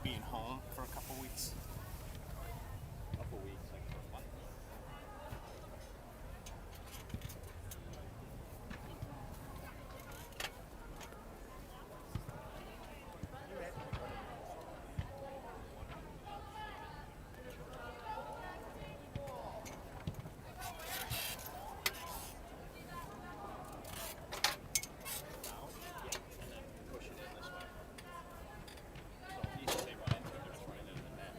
being home for a couple weeks. Couple weeks, like for a month. Push it in this way. So each they run into it, they're just running into the net.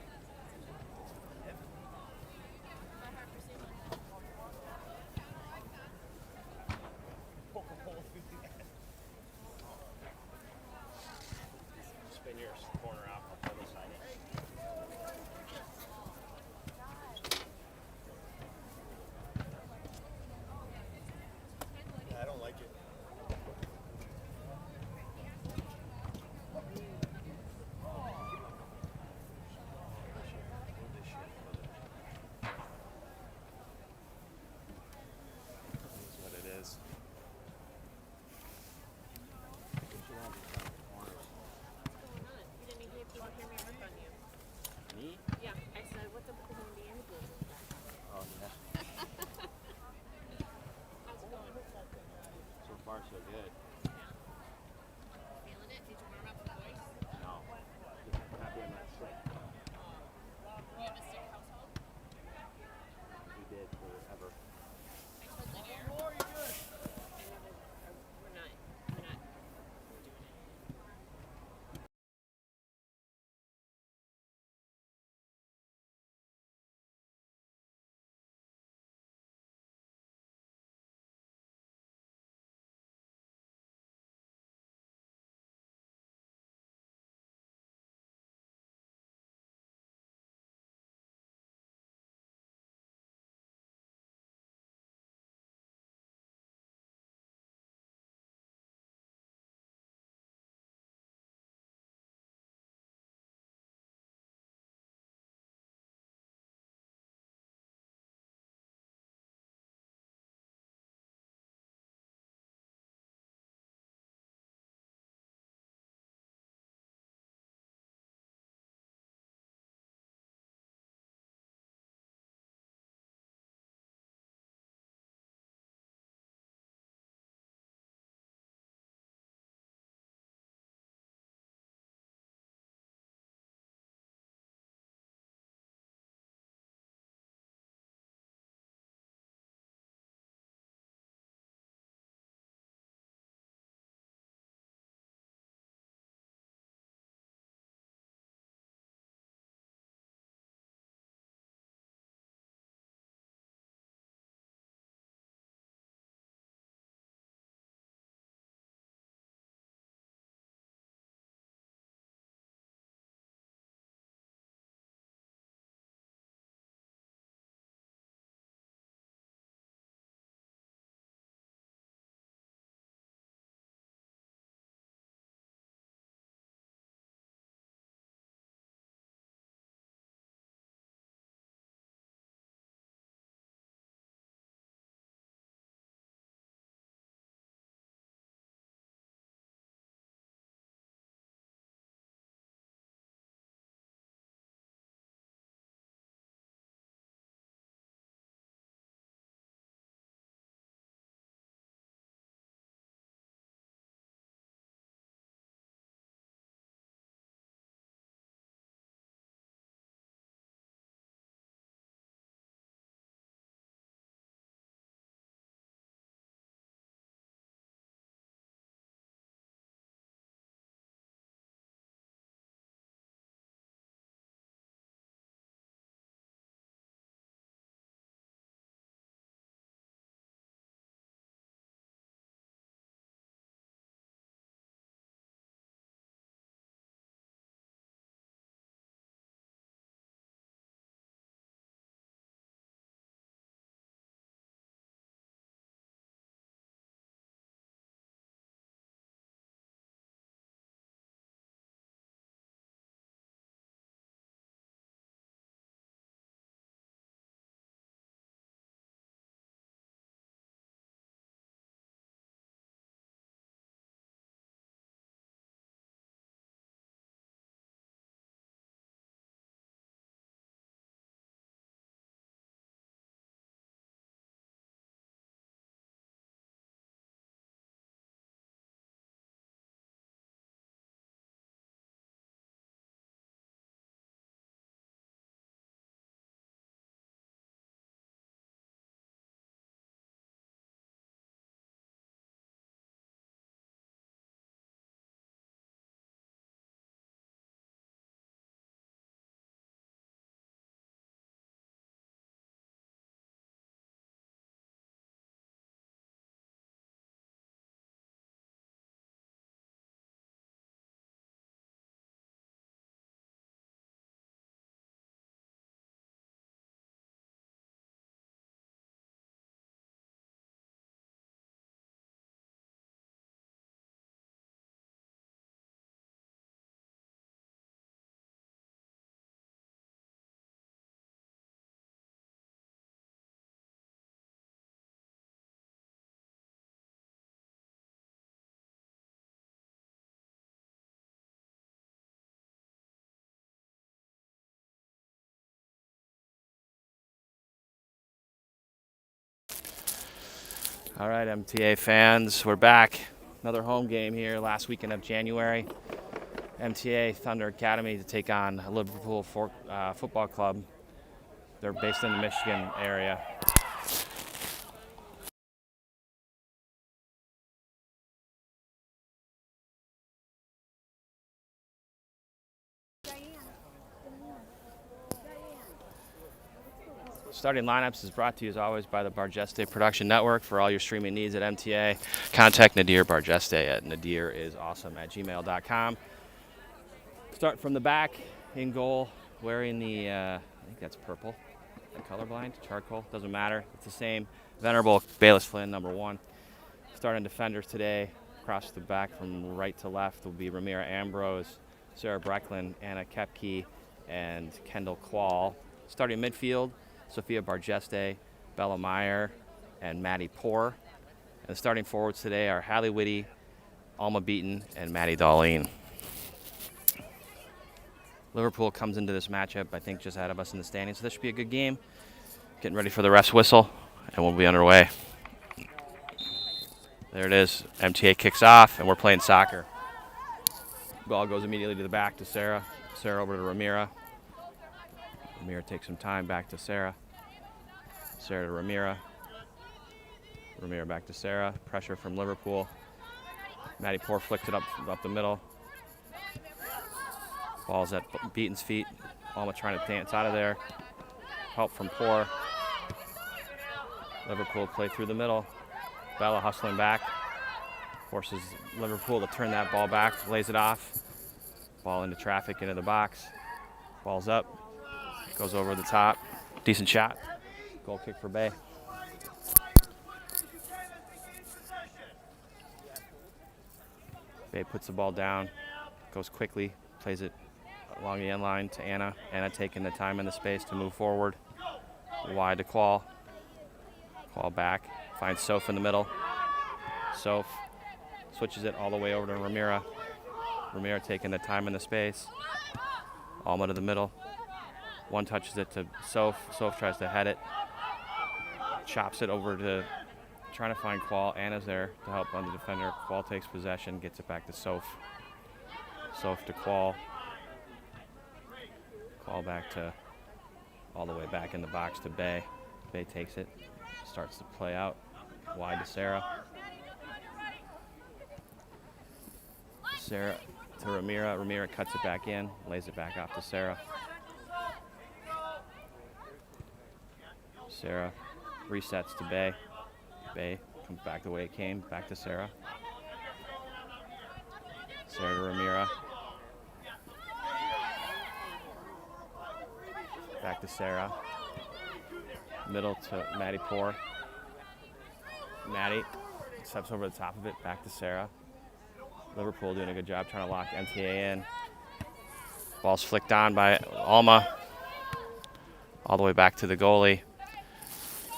All right, MTA fans, we're back. Another home game here last weekend of January. MTA Thunder Academy to take on Liverpool Football Club. They're based in the Michigan area. Starting lineups is brought to you as always by the Bargeste Production Network. For all your streaming needs at MTA, contact Nadir Bargeste at nadirisawesome@gmail.com. Start from the back, in goal, wearing the, I think that's purple, colorblind, charcoal, doesn't matter, it's the same. Venerable Bayless Flynn, number 1. Starting defenders today, across the back from right to left will be Ramira Ambrose, Sarah Brecklin, Anna Kepke, and Kendall Quall. Starting midfield, Sophia Bargeste, Bella Meyer, and Maddie Poor. And the starting forwards today are Hallie Whitty, Alma Beaton, and Maddie Darlene. Liverpool comes into this matchup, I think, just ahead of us in the standings, so this should be a good game. Getting ready for the ref's whistle, and we'll be underway. There it is. MTA kicks off, and we're playing soccer. Ball goes immediately to the back to Sarah. Sarah over to Ramira. Ramira takes some time, back to Sarah. Sarah to Ramira. Ramira back to Sarah. Pressure from Liverpool. Maddie Poor flicked it up the middle. Ball's at Beaton's feet. Alma trying to dance out of there. Help from Poor. Liverpool play through the middle. Bella hustling back. Forces Liverpool to turn that ball back. Lays it off. Ball into traffic, into the box. Ball's up. Goes over the top. Decent shot. Goal kick for Bay. Bay puts the ball down. Goes quickly. Plays it along the end line to Anna. Anna taking the time and the space to move forward. Wide to Quall. Quall back. Finds Soph in the middle. Soph switches it all the way over to Ramira. Ramira taking the time and the space. Alma to the middle. One touches it to Soph. Soph tries to head it. Chops it over to trying to find Quall. Anna's there to help on the defender. Quall takes possession, gets it back to Soph. Soph to Quall. Quall back to all the way back in the box to Bay. Bay takes it. Starts to play out. Wide to Sarah. Sarah to Ramira. Ramira cuts it back in. Lays it back off to Sarah. Sarah resets to Bay. Bay comes back the way it came. Back to Sarah. Sarah to Ramira. Back to Sarah. Middle to Maddie Poor. Maddie steps over the top of it. Back to Sarah. Liverpool doing a good job trying to lock MTA in. Ball's flicked on by Alma. All the way back to the goalie.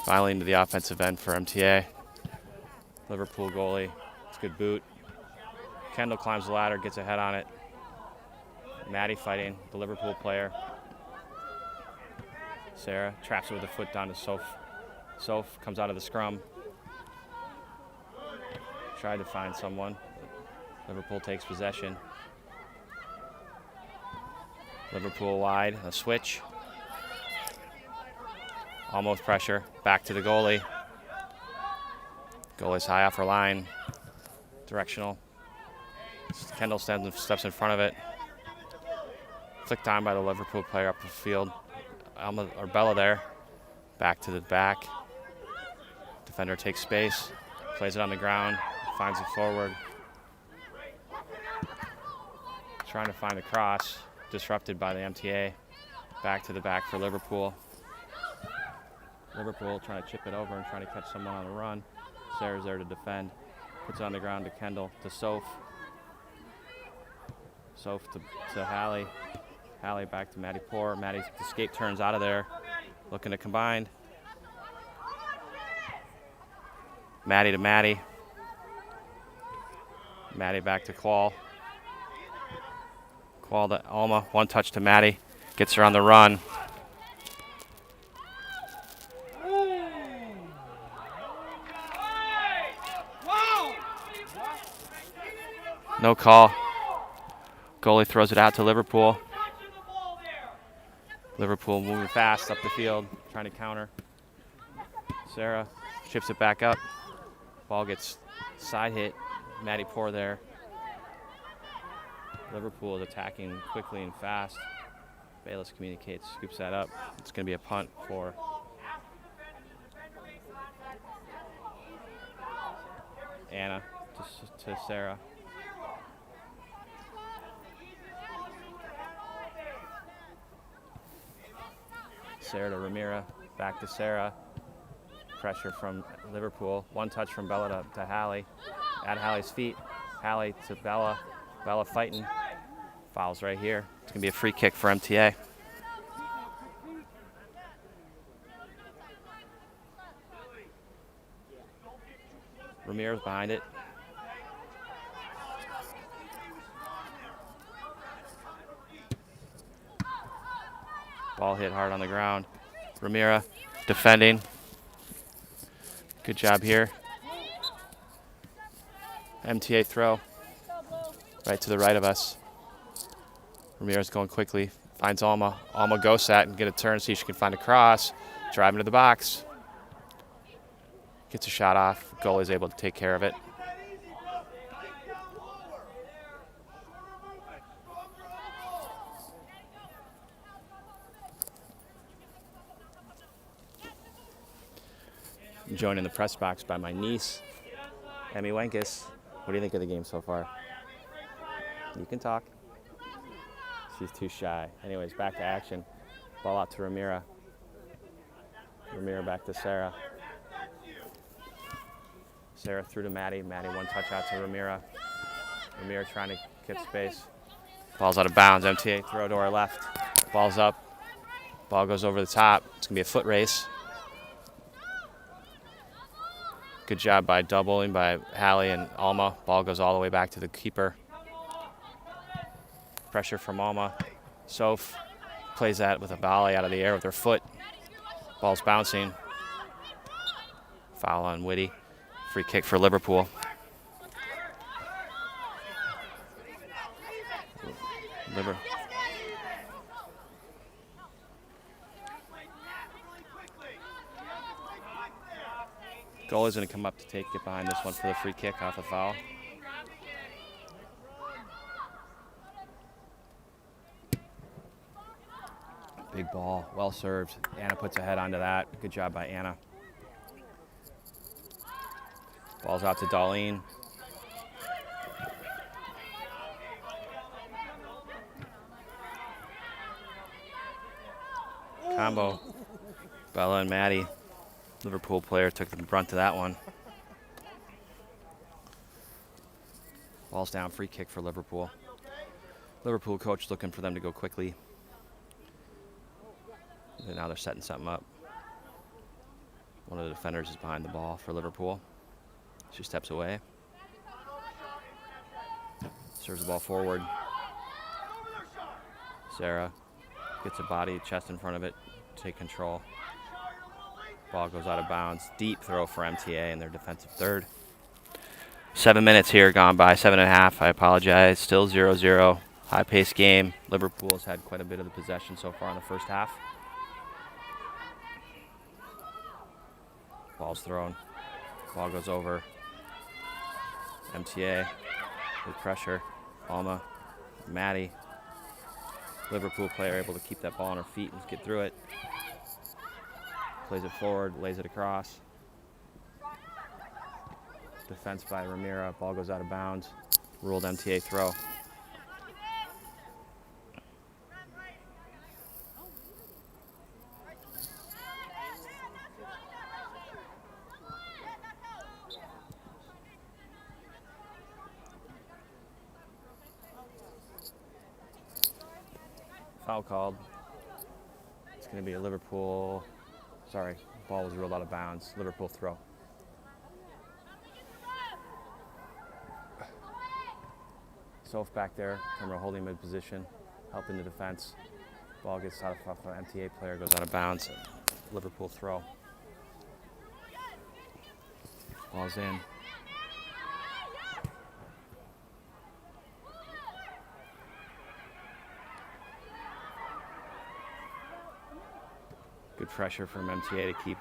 Finally into the offensive end for MTA. Liverpool goalie. It's a good boot. Kendall climbs the ladder, gets a head on it. Maddie fighting the Liverpool player. Sarah traps it with a foot down to Soph. Soph comes out of the scrum. Tried to find someone. Liverpool takes possession. Liverpool wide, a switch. Almost pressure, back to the goalie. Goalie's high off her line. Directional. Kendall steps in front of it. Flicked on by the Liverpool player up the field. Alma or Bella there. Back to the back. Defender takes space. Plays it on the ground. Finds it forward. Trying to find the cross. Disrupted by the MTA. Back to the back for Liverpool. Liverpool trying to chip it over and trying to catch someone on the run. Sarah's there to defend. Puts it on the ground to Kendall, to Soph. Soph to Hallie. Hallie back to Maddie Poor. Maddie's escape turns out of there. Looking to combine. Maddie to Maddie. Maddie back to Quall. Quall to Alma. One touch to Maddie. Gets her on the run. No call. Goalie throws it out to Liverpool. Liverpool moving fast up the field, trying to counter. Sarah chips it back up. Ball gets side hit. Maddie Poor there. Liverpool is attacking quickly and fast. Bayless communicates, scoops that up. It's going to be a punt for Anna to Sarah. Sarah to Ramira, back to Sarah. Pressure from Liverpool. One touch from Bella to Hallie. At Hallie's feet. Hallie to Bella. Bella fighting. Fouls right here. It's going to be a free kick for MTA. Ramirez behind it. Ball hit hard on the ground. Ramira defending. Good job here. MTA throw. Right to the right of us. Ramirez going quickly. Finds Alma. Alma goes at and get a turn, see if she can find a cross. Driving to the box. Gets a shot off. Goal is able to take care of it. I'm joined in the press box by my niece, Emmy Wenkes. What do you think of the game so far? You can talk. She's too shy. Anyways, back to action. Ball out to Ramira. Ramira back to Sarah. Sarah through to Maddie. Maddie one touch out to Ramira. Ramira trying to get space. Ball's out of bounds. MTA throw to our left. Ball's up. Ball goes over the top. It's going to be a foot race. Good job by doubling by Hallie and Alma. Ball goes all the way back to the keeper. Pressure from Alma. Soph plays that with a volley out of the air with her foot. Ball's bouncing. Foul on Whitty. Free kick for Liverpool. Goal is going to come up to take it behind this one for the free kick off a foul. Big ball, well served. Anna puts a head onto that. Good job by Anna. Ball's out to Darlene. Combo. Bella and Maddie. Liverpool player took the brunt of that one. Ball's down, free kick for Liverpool. Liverpool coach looking for them to go quickly. And now they're setting something up. One of the defenders is behind the ball for Liverpool. She steps away. Serves the ball forward. Sarah gets a body, chest in front of it, take control. Ball goes out of bounds. Deep throw for MTA in their defensive third. 7 minutes here gone by, 7.5. I apologize. Still 0-0. High-paced game. Liverpool has had quite a bit of the possession so far in the first half. Ball's thrown. Ball goes over. MTA with pressure. Alma, Maddie. Liverpool player able to keep that ball on her feet and get through it. Plays it forward, lays it across. Defense by Ramira. Ball goes out of bounds. Ruled MTA throw. Foul called. It's going to be a Liverpool. Sorry, ball was ruled out of bounds. Liverpool throw. Soph back there from her holding mid position, helping the defense. Ball gets out of an MTA player, goes out of bounds. Liverpool throw. Ball's in. pressure from MTA to keep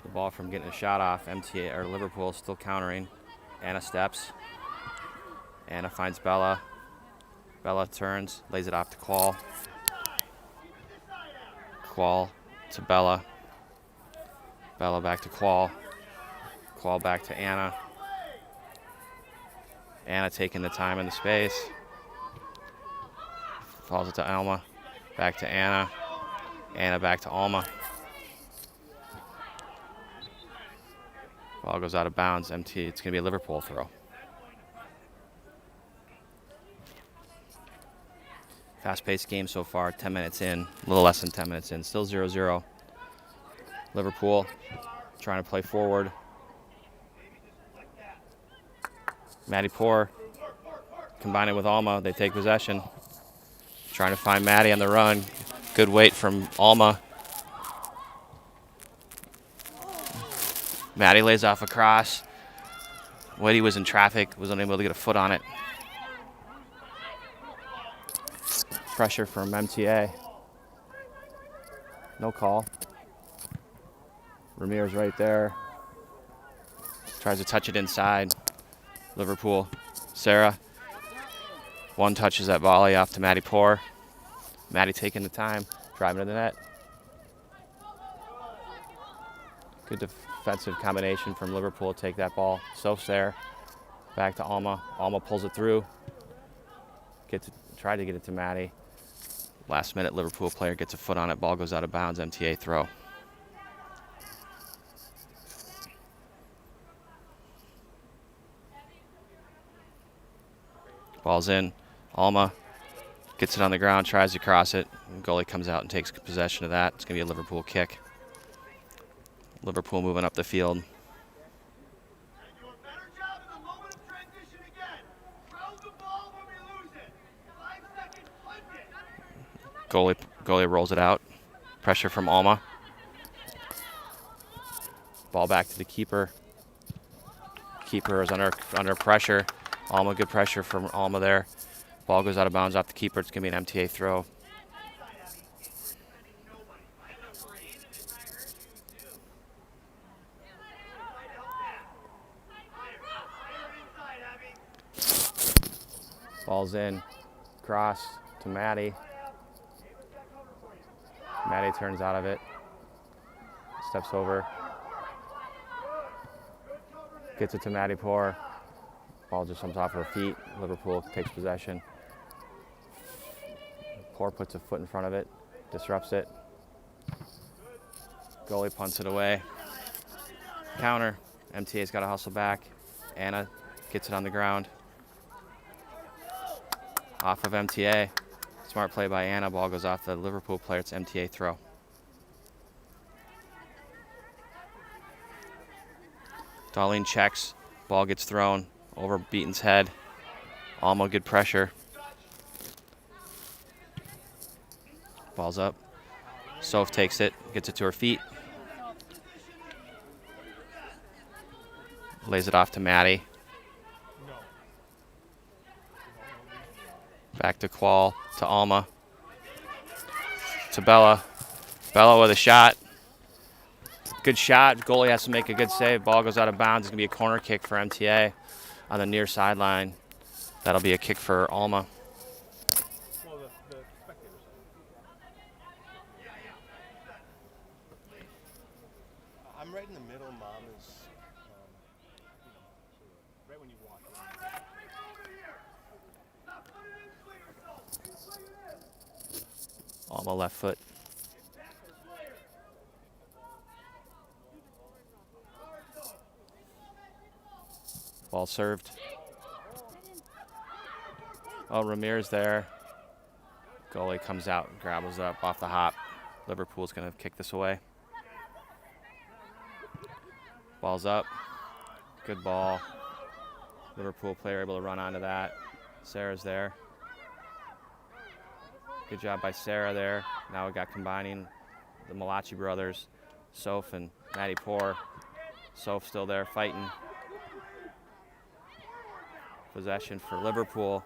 the ball from getting a shot off. MTA or Liverpool still countering. Anna steps. Anna finds Bella. Bella turns, lays it off to Qual. Qual to Bella. Bella back to Qual. Qual back to Anna. Anna taking the time and the space. Falls it to Alma. Back to Anna. Anna back to Alma. Ball goes out of bounds. MT. It's going to be a Liverpool throw. Fast-paced game so far. 10 minutes in. A little less than 10 minutes in. Still 0-0. Liverpool trying to play forward. Maddie Poor combining with Alma. They take possession. Trying to find Maddie on the run. Good weight from Alma. Maddie lays off a cross. Whitey was in traffic, was unable to get a foot on it. Pressure from MTA. No call. Ramirez right there. Tries to touch it inside. Liverpool. Sarah. One touches that volley off to Maddie Poor. Maddie taking the time, driving to the net. Good defensive combination from Liverpool to take that ball. Soph's there. Back to Alma. Alma pulls it through. Tried to get it to Maddie. Last minute, Liverpool player gets a foot on it. Ball goes out of bounds. MTA throw. Ball's in. Alma gets it on the ground, tries to cross it. And goalie comes out and takes possession of that. It's going to be a Liverpool kick. Liverpool moving up the field. Goalie rolls it out. Pressure from Alma. Ball back to the keeper. Keeper is under pressure. Alma, good pressure from Alma there. Ball goes out of bounds off the keeper. It's going to be an MTA throw. Ball's in. Cross to Maddie. Maddie turns out of it. Steps over. Gets it to Maddie Poor. Ball just comes off her feet. Liverpool takes possession. Poor puts a foot in front of it. Disrupts it. Goalie punts it away. Counter. MTA's got to hustle back. Anna gets it on the ground. Off of MTA. Smart play by Anna. Ball goes off the Liverpool player. It's MTA throw. Darlene checks. Ball gets thrown over Beaton's head. Alma, good pressure. Ball's up. Soph takes it. Gets it to her feet. Lays it off to Maddie. Back to Qual, to Alma, to Bella. Bella with a shot. Good shot. Goalie has to make a good save. Ball goes out of bounds. It's going to be a corner kick for MTA on the near sideline. That'll be a kick for Alma. I'm right in the middle. Mom is right when you walk in. Alma left foot. Ball served. Oh, Ramirez there. Goalie comes out and grabbles up off the hop. Liverpool's going to kick this away. Ball's up. Good ball. Liverpool player able to run onto that. Sarah's there. Good job by Sarah there. Now we got combining the Malachi brothers, Soph and Maddie Poor. Soph still there fighting. Possession for Liverpool.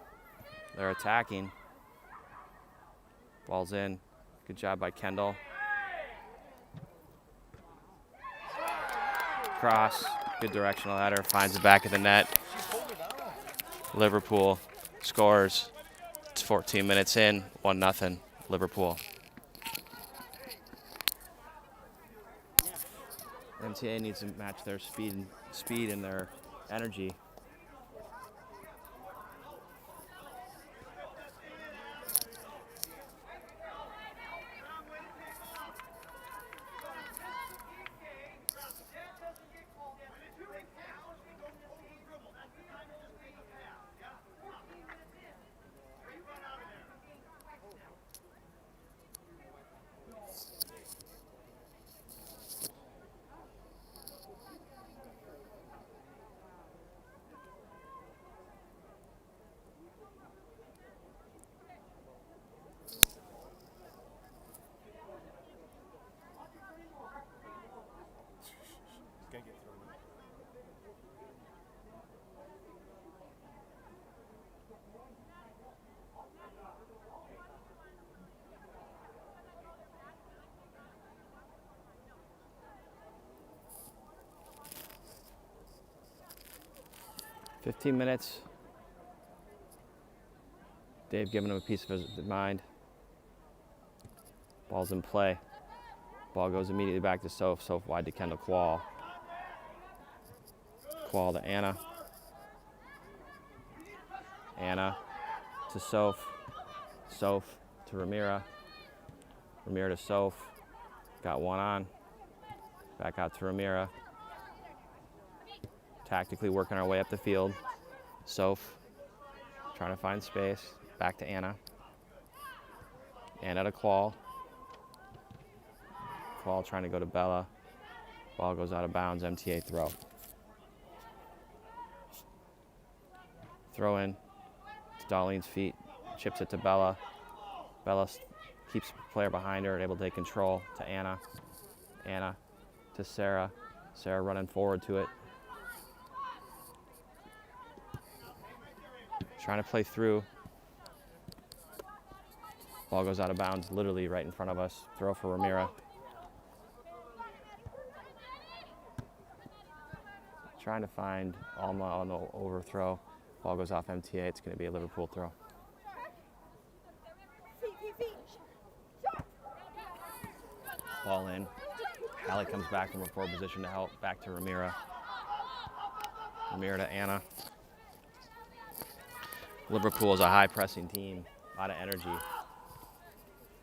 They're attacking. Ball's in. Good job by Kendall. cross. Good directional header. Finds the back of the net. Liverpool scores. It's 14 minutes in. 1-0. Liverpool. MTA needs to match their speed and their energy. It's gonna get thrown in. "15 minutes. Dave giving him a piece of his mind. Ball's in play. Ball goes immediately back to Soph. Soph wide to Kendall Quall. Quall to Anna. Anna to Soph. Soph to Ramira. Ramira to Soph. Got one on. Back out to Ramira. Tactically working our way up the field. Soph trying to find space. Back to Anna. Anna to Quall. Quall trying to go to Bella. Ball goes out of bounds. MTA throw. Throw in to Darlene's feet. Chips it to Bella. Bella keeps the player behind her, able to take control to Anna. Anna to Sarah. Sarah running forward to it. Trying to play through. Ball goes out of bounds, literally right in front of us. Throw for Ramira. Trying to find Alma on the overthrow. Ball goes off MTA. It's going to be a Liverpool throw. Ball in. Hallie comes back from a forward position to help. Back to Ramira. Ramira to Anna. Liverpool is a high pressing team. A lot of energy.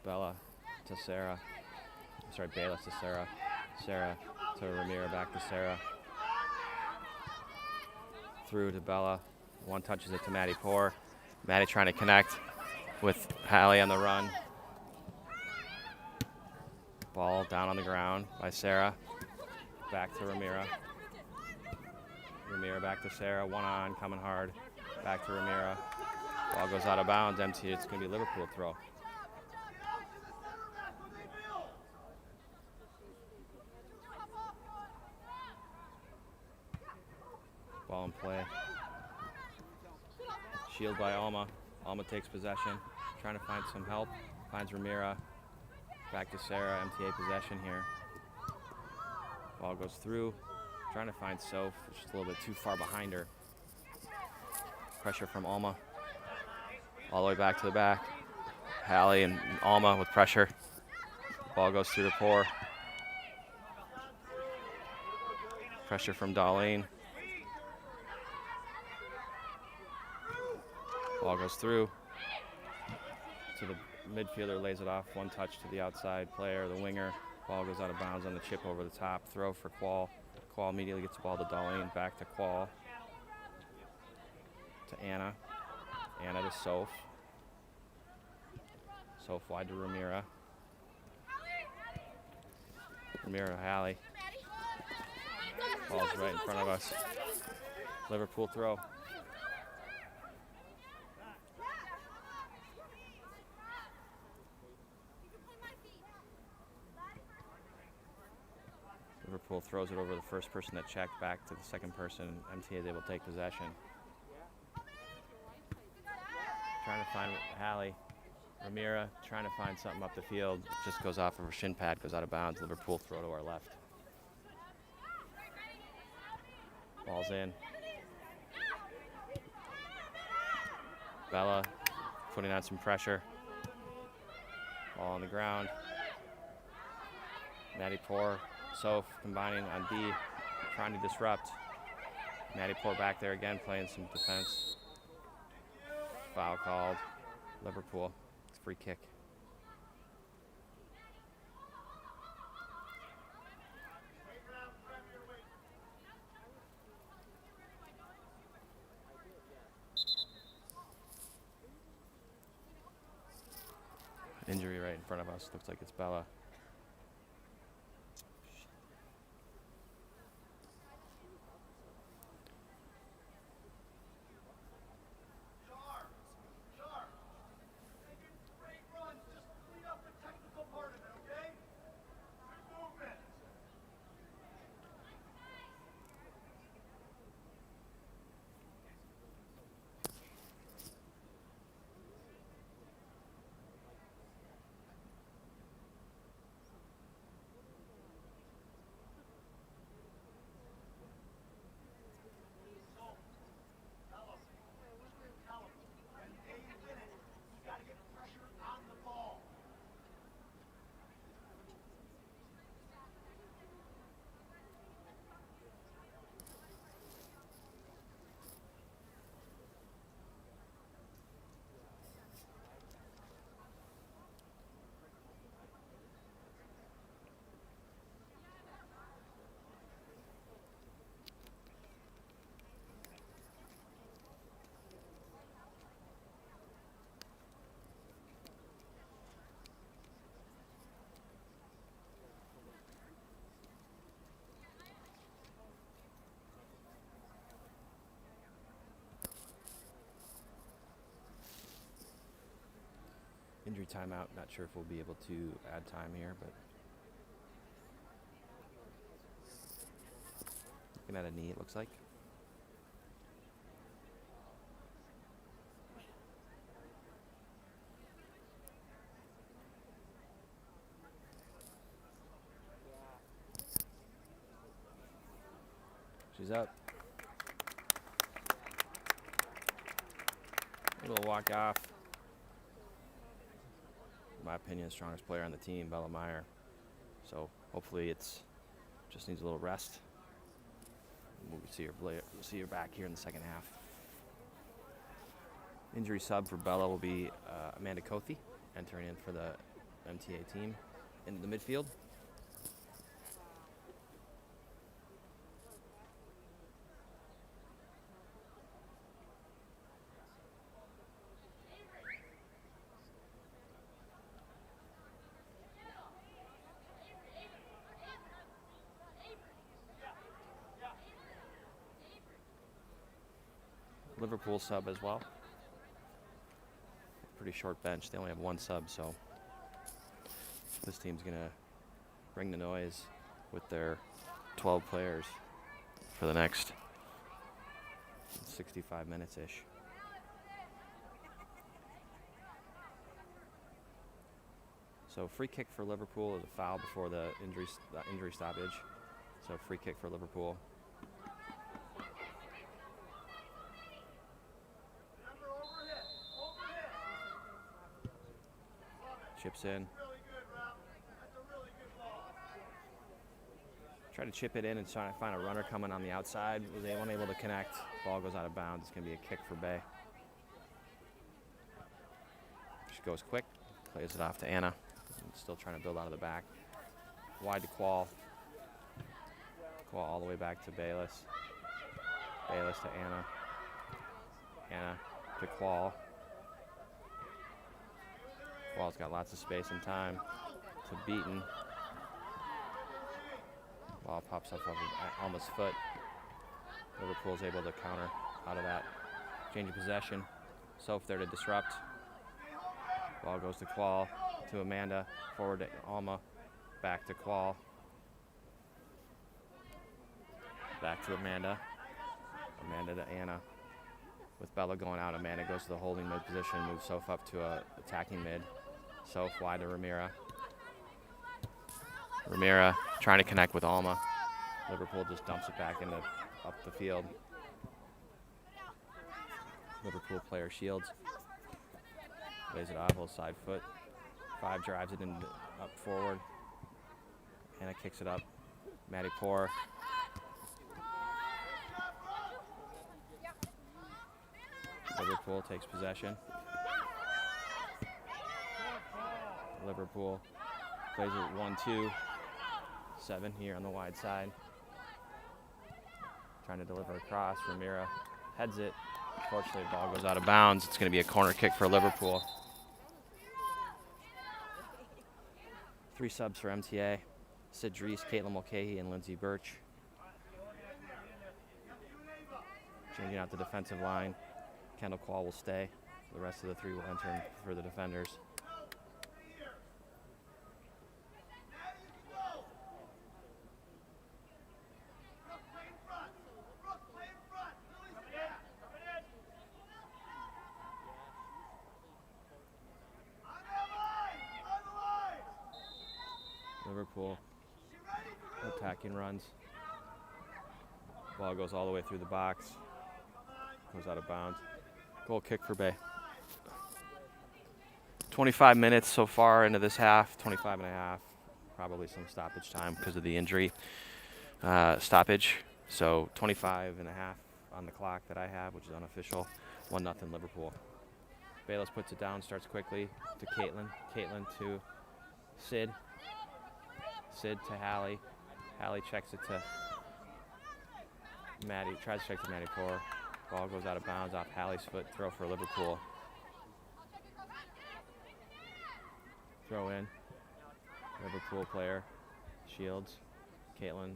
Bella to Sarah. Sorry, Bayless to Sarah. Sarah to Ramira. Back to Sarah. Through to Bella. One touches it to Maddie Poor. Maddie trying to connect with Hallie on the run. Ball down on the ground by Sarah. Back to Ramira. Ramira back to Sarah. One on, coming hard. Back to Ramira. Ball goes out of bounds. Empty. It's going to be a Liverpool throw. Ball in play. Shield by Alma. Alma takes possession. Trying to find some help. Finds Ramira. Back to Sarah. MTA possession here. Ball goes through. Trying to find Soph, which is a little bit too far behind her. Pressure from Alma. All the way back to the back. Hallie and Alma with pressure. Ball goes through to Poor. Pressure from Darlene. Ball goes through to the midfielder, lays it off. One touch to the outside player, the winger. Ball goes out of bounds on the chip over the top. Throw for Quall. Quall immediately gets the ball to Darlene. Back to Quall. To Anna. Anna to Soph. Soph wide to Ramira. Ramira to Hallie. Ball's right in front of us. Liverpool throw. Liverpool throws it over the first person that checked back to the second person. MTA is able to take possession. Trying to find Hallie. Ramira trying to find something up the field. Just goes off of her shin pad, goes out of bounds. Liverpool throw to our left. Ball's in. Bella putting on some pressure. Ball on the ground. Maddie Poor, Soph combining on B, trying to disrupt. Maddie Poor back there again, playing some defense. Foul called. Liverpool. It's a free kick. Injury right in front of us. Looks like it's Bella. Injury timeout. Not sure if we'll be able to add time here, but looking at a knee, it looks like. She's up. A little walk off. In my opinion, the strongest player on the team, Bella Meyer. So hopefully it's just needs a little rest. We'll see her back here in the second half. Injury sub for Bella will be Amanda Cothey, entering in for the MTA team in the midfield. Liverpool sub as well. Pretty short bench. They only have one sub, so this team's gonna bring the noise with their 12 players for the next 65 minutes-ish. So free kick for Liverpool is a foul before the injury stoppage. So free kick for Liverpool. Chips in. Try to chip it in and try to find a runner coming on the outside. Was they unable to connect. Ball goes out of bounds. It's going to be a kick for Bay. She goes quick. Plays it off to Anna. Still trying to build out of the back. Wide to Qual. Qual all the way back to Bayless. Bayless to Anna. Anna to Qual. Qual's got lots of space and time to Beaton. Ball pops up off of Alma's foot. Liverpool's able to counter out of that. Change of possession. Soph there to disrupt. Ball goes to Qual, to Amanda, forward to Alma, back to Qual. Back to Amanda. Amanda to Anna. With Bella going out, Amanda goes to the holding mid position, moves Soph up to a attacking mid. Soph wide to Ramira. Ramira trying to connect with Alma. Liverpool just dumps it back up the field. Liverpool player shields. Lays it off, little side foot. 5 drives it in up forward. Anna kicks it up. Maddie Poor. Liverpool takes possession. Liverpool plays it 1-2. 7 here on the wide side. Trying to deliver across. Ramira heads it. Unfortunately, the ball goes out of bounds. It's going to be a corner kick for Liverpool. 3 subs for MTA. Sid Dries, Caitlin Mulcahy, and Lindsay Birch. Changing out the defensive line. Kendall Quall will stay. The rest of the 3 will enter for the defenders. Liverpool attacking runs. Ball goes all the way through the box. Goes out of bounds. Goal kick for Bay. 25 minutes so far into this half, 25 and a half. Probably some stoppage time because of the injury stoppage. So 25 and a half on the clock that I have, which is unofficial. 1-0 Liverpool. Bayless puts it down, starts quickly to Caitlin. Caitlin to Sid. Sid to Hallie. Hallie checks it to Maddie, tries to check to Maddie Poor. Ball goes out of bounds off Hallie's foot. Throw for Liverpool. Throw in. Liverpool player shields. Caitlin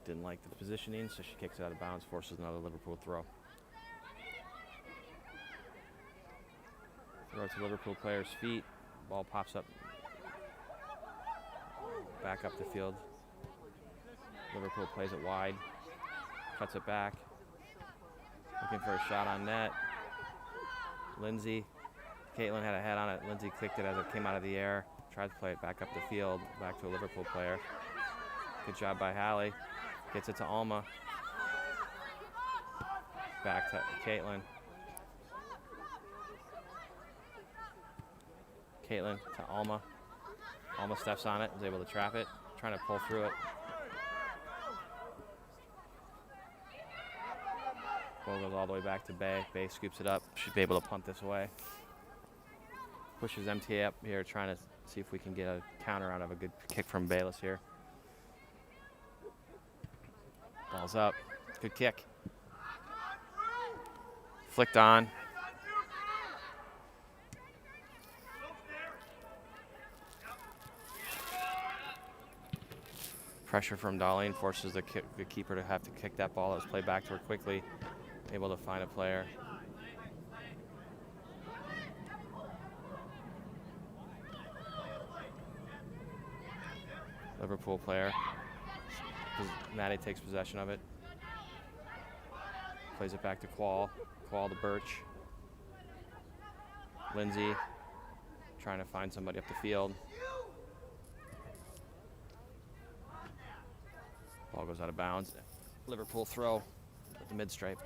didn't like the positioning, so she kicks it out of bounds, forces another Liverpool throw. Throw to Liverpool player's feet. Ball pops up. Back up the field. Liverpool plays it wide. Cuts it back. Looking for a shot on net. Lindsay. Caitlin had a head on it. Lindsay kicked it as it came out of the air. Tried to play it back up the field. Back to a Liverpool player. Good job by Hallie. Gets it to Alma. Back to Caitlin. Caitlin to Alma. Alma steps on it, is able to trap it, trying to pull through it. Ball goes all the way back to Bay. Bay scoops it up. Should be able to punt this away. Pushes MTA up here, trying to see if we can get a counter out of a good kick from Bayless here. Ball's up. Good kick. Flicked on. Pressure from Darlene forces the keeper to have to kick that ball. Let's play back to her quickly. Able to find a player. Liverpool player. Maddie takes possession of it. Plays it back to Quall. Quall to Birch. Lindsay trying to find somebody up the field. Ball goes out of bounds. Liverpool throw at the mid-stripe.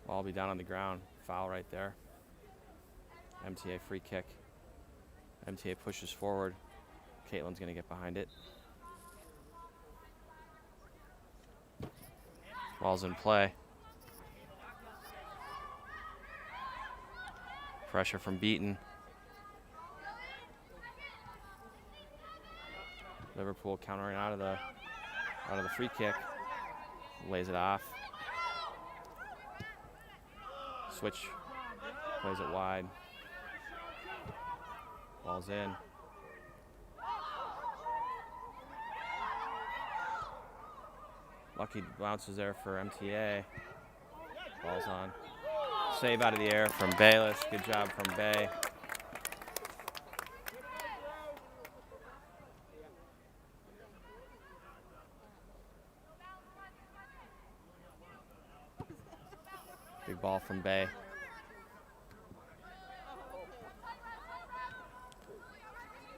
Ball will be down on the ground. Foul right there. MTA free kick. MTA pushes forward. Caitlin's going to get behind it. Ball's in play. Pressure from Beaton. Liverpool countering out of the free kick. Lays it off. Switch. Plays it wide. Ball's in. Lucky bounces there for MTA. Ball's on. Save out of the air from Bayless. Good job from Bay. Big ball from Bay.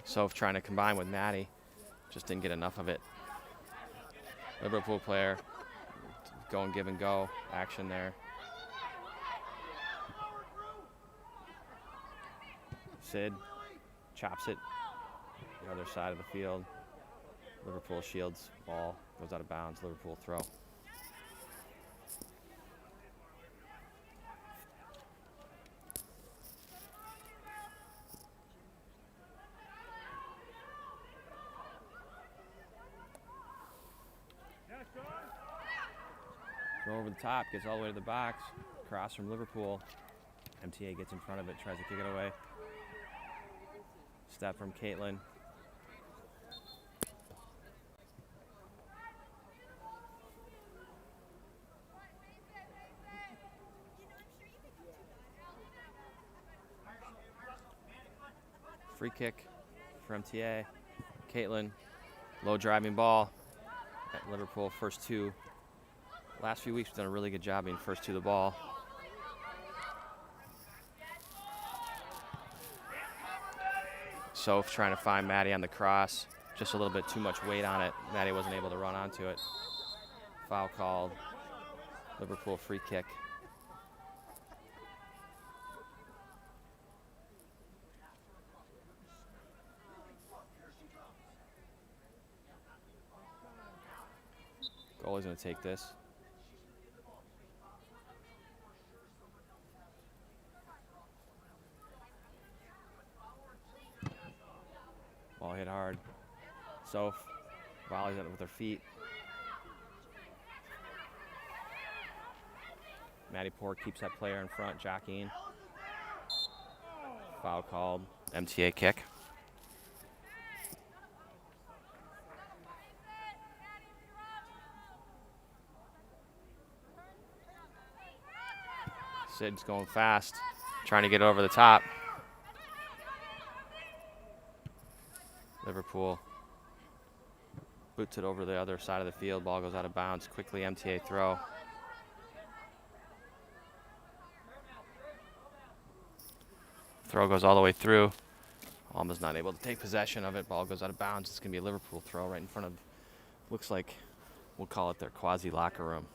Soph trying to combine with Maddie. Just didn't get enough of it. Liverpool player going give and go action there. Sid chops it the other side of the field. Liverpool shields, ball goes out of bounds. Liverpool throw. Throw over the top, gets all the way to the box. Cross from Liverpool. MTA gets in front of it, tries to kick it away. Step from Caitlin. Free kick for MTA. Caitlin, low driving ball at Liverpool, first two. Last few weeks we've done a really good job being first to the ball. Soph trying to find Maddie on the cross. Just a little bit too much weight on it. Maddie wasn't able to run onto it. Foul called. Liverpool free kick. Goalie's going to take this. Ball hit hard. Soph volleys it with her feet. Maddie Poor keeps that player in front, jockeying. Foul called. MTA kick. Sid's going fast, trying to get over the top. Liverpool boots it over the other side of the field. Ball goes out of bounds. Quickly MTA throw. Throw goes all the way through. Alma's not able to take possession of it. Ball goes out of bounds. It's going to be a Liverpool throw right in front of, looks like, we'll call it their quasi locker room.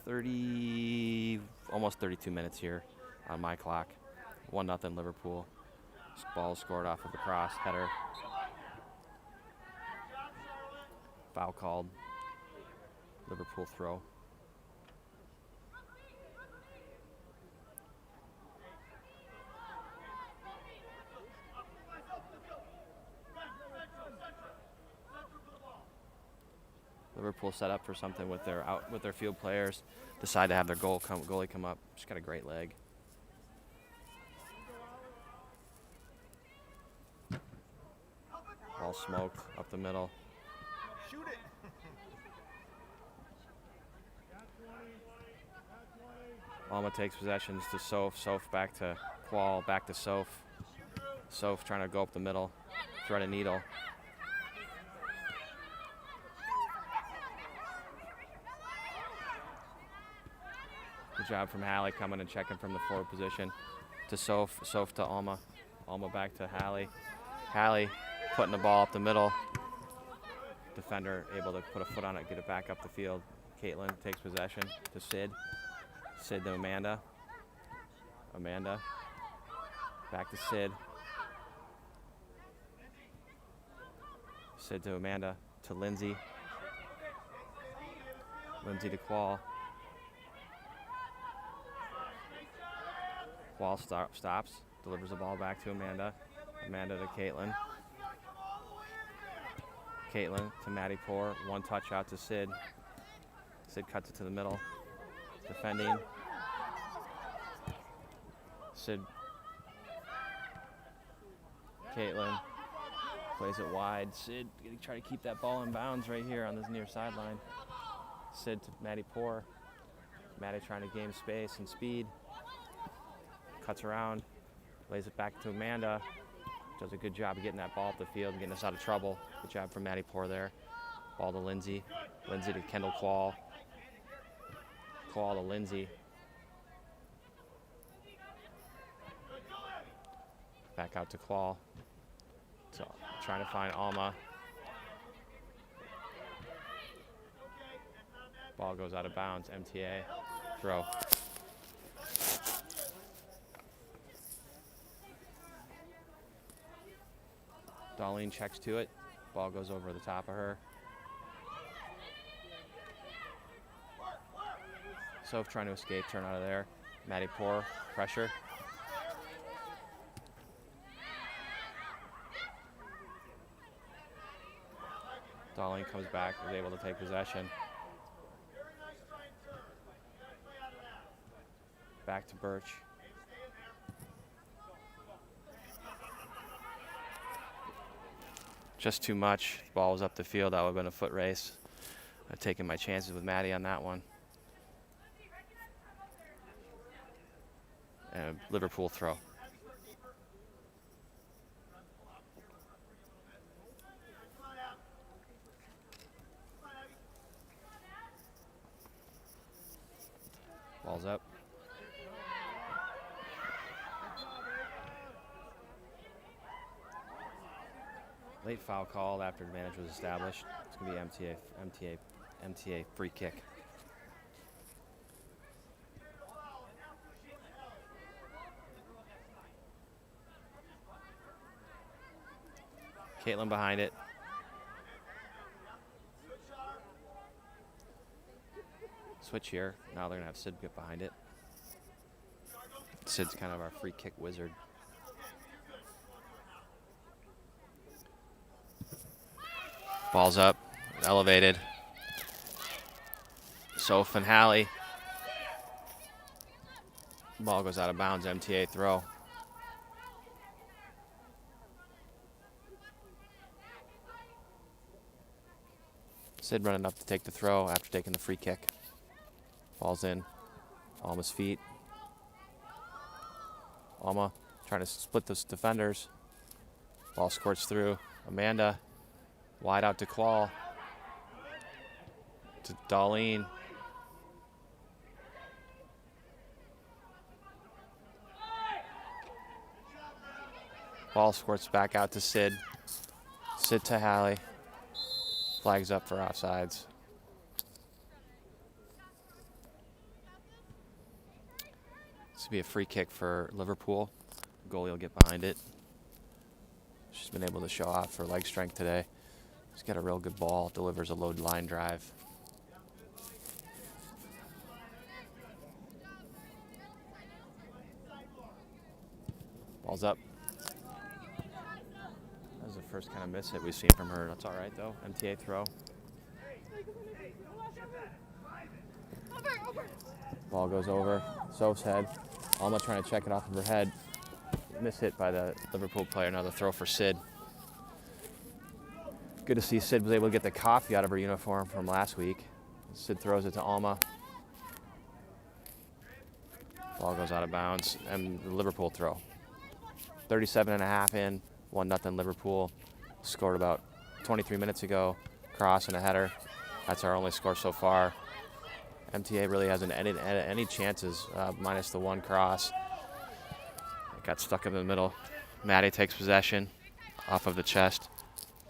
30, almost 32 minutes here on my clock. 1-0 Liverpool. This ball scored off of a cross header. Foul called. Liverpool throw. Liverpool set up for something with their field players. Decide to have their goalie come up. She's got a great leg. Ball smoked up the middle. Shoot it. Alma takes possessions to Soph. Soph back to Qual. Back to Soph. Soph trying to go up the middle. Thread a needle. Good job from Hallie coming and checking from the forward position to Soph. Soph to Alma. Alma back to Hallie. Hallie putting the ball up the middle. Defender able to put a foot on it, get it back up the field. Caitlin takes possession to Sid. Sid to Amanda. Amanda. Back to Sid. Sid to Amanda. To Lindsay. Lindsay to Qual. Qual stops. Delivers the ball back to Amanda. Amanda to Caitlin. Caitlin to Maddie Poor. One touch out to Sid. Sid cuts it to the middle. Defending. Sid. Caitlin plays it wide. Sid gonna try to keep that ball in bounds right here on this near sideline. Sid to Maddie Poor. Maddie trying to gain space and speed. Cuts around. Lays it back to Amanda. Does a good job of getting that ball up the field and getting us out of trouble. Good job from Maddie Poor there. Ball to Lindsay. Lindsay to Kendall Qual. Qual to Lindsay. Back out to Qual. So trying to find Alma. Ball goes out of bounds. MTA throw. Darlene checks to it. Ball goes over the top of her. Soph trying to escape, turn out of there. Maddie Poor, pressure. Darlene comes back, is able to take possession. Back to Birch. Just too much. Ball was up the field. That would have been a foot race. I've taken my chances with Maddie on that one. And a Liverpool throw. Ball's up. Late foul called after advantage was established. It's going to be MTA free kick. Caitlin behind it. Switch here. Now they're going to have Sid get behind it. Sid's kind of our free kick wizard. Ball's up, elevated. Soph and Hallie. Ball goes out of bounds, MTA throw. Sid running up to take the throw after taking the free kick. Ball's in. Alma's feet. Alma trying to split those defenders. Ball squirts through. Amanda wide out to Qual. To Darlene. Ball squirts back out to Sid. Sid to Hallie. Flags up for offsides. This will be a free kick for Liverpool. Goalie will get behind it. She's been able to show off her leg strength today. She's got a real good ball, delivers a low line drive. Ball's up. That was the first kind of miss hit we've seen from her. That's all right, though. MTA throw. Ball goes over. Soph's head. Alma trying to check it off of her head. Miss hit by the Liverpool player. Another throw for Sid. Good to see Sid was able to get the coffee out of her uniform from last week. Sid throws it to Alma. Ball goes out of bounds. And the Liverpool throw. 37.5 in. 1-0 Liverpool. Scored about 23 minutes ago. Cross and a header. That's our only score so far. MTA really hasn't any chances, minus the one cross. It got stuck in the middle. Maddie takes possession off of the chest.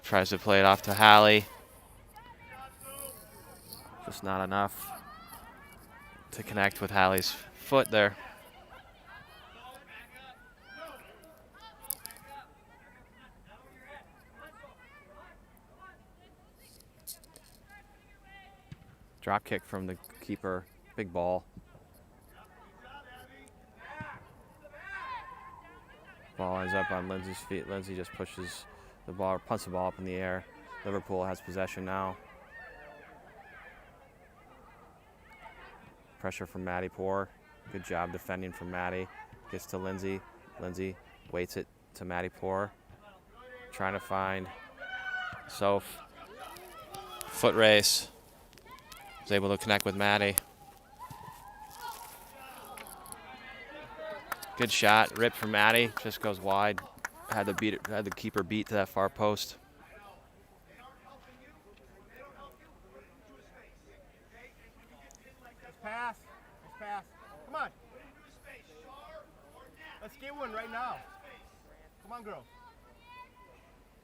Tries to play it off to Hallie. Just not enough to connect with Hallie's foot there. Drop kick from the keeper, big ball. Ball ends up on Lindsay's feet. Lindsay just pushes the ball, punts the ball up in the air. Liverpool has possession now. Pressure from Maddie Poor. Good job defending from Maddie. Gets to Lindsay. Lindsay waits it to Maddie Poor. Trying to find Soph. Foot race. Was able to connect with Maddie. Good shot, ripped from Maddie, just goes wide. Had the keeper beat to that far post. Pass. Come on. Let's get one right now. Come on, girl.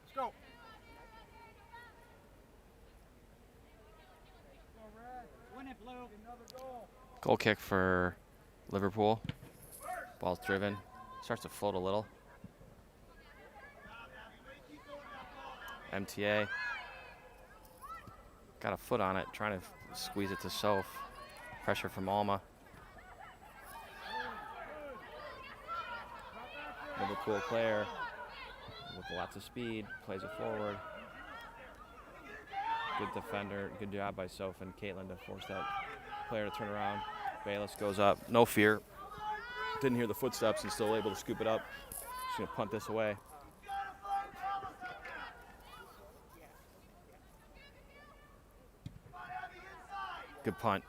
Let's go. Win it, Blue. Another goal. Goal kick for Liverpool. Ball's driven. Starts to float a little. MTA. Got a foot on it, trying to squeeze it to Soph. Pressure from Alma. Liverpool player with lots of speed, plays it forward. Good defender, good job by Soph and Caitlin to force that player to turn around. Bayless goes up, no fear. Didn't hear the footsteps and still able to scoop it up. Just gonna punt this away. Good punt.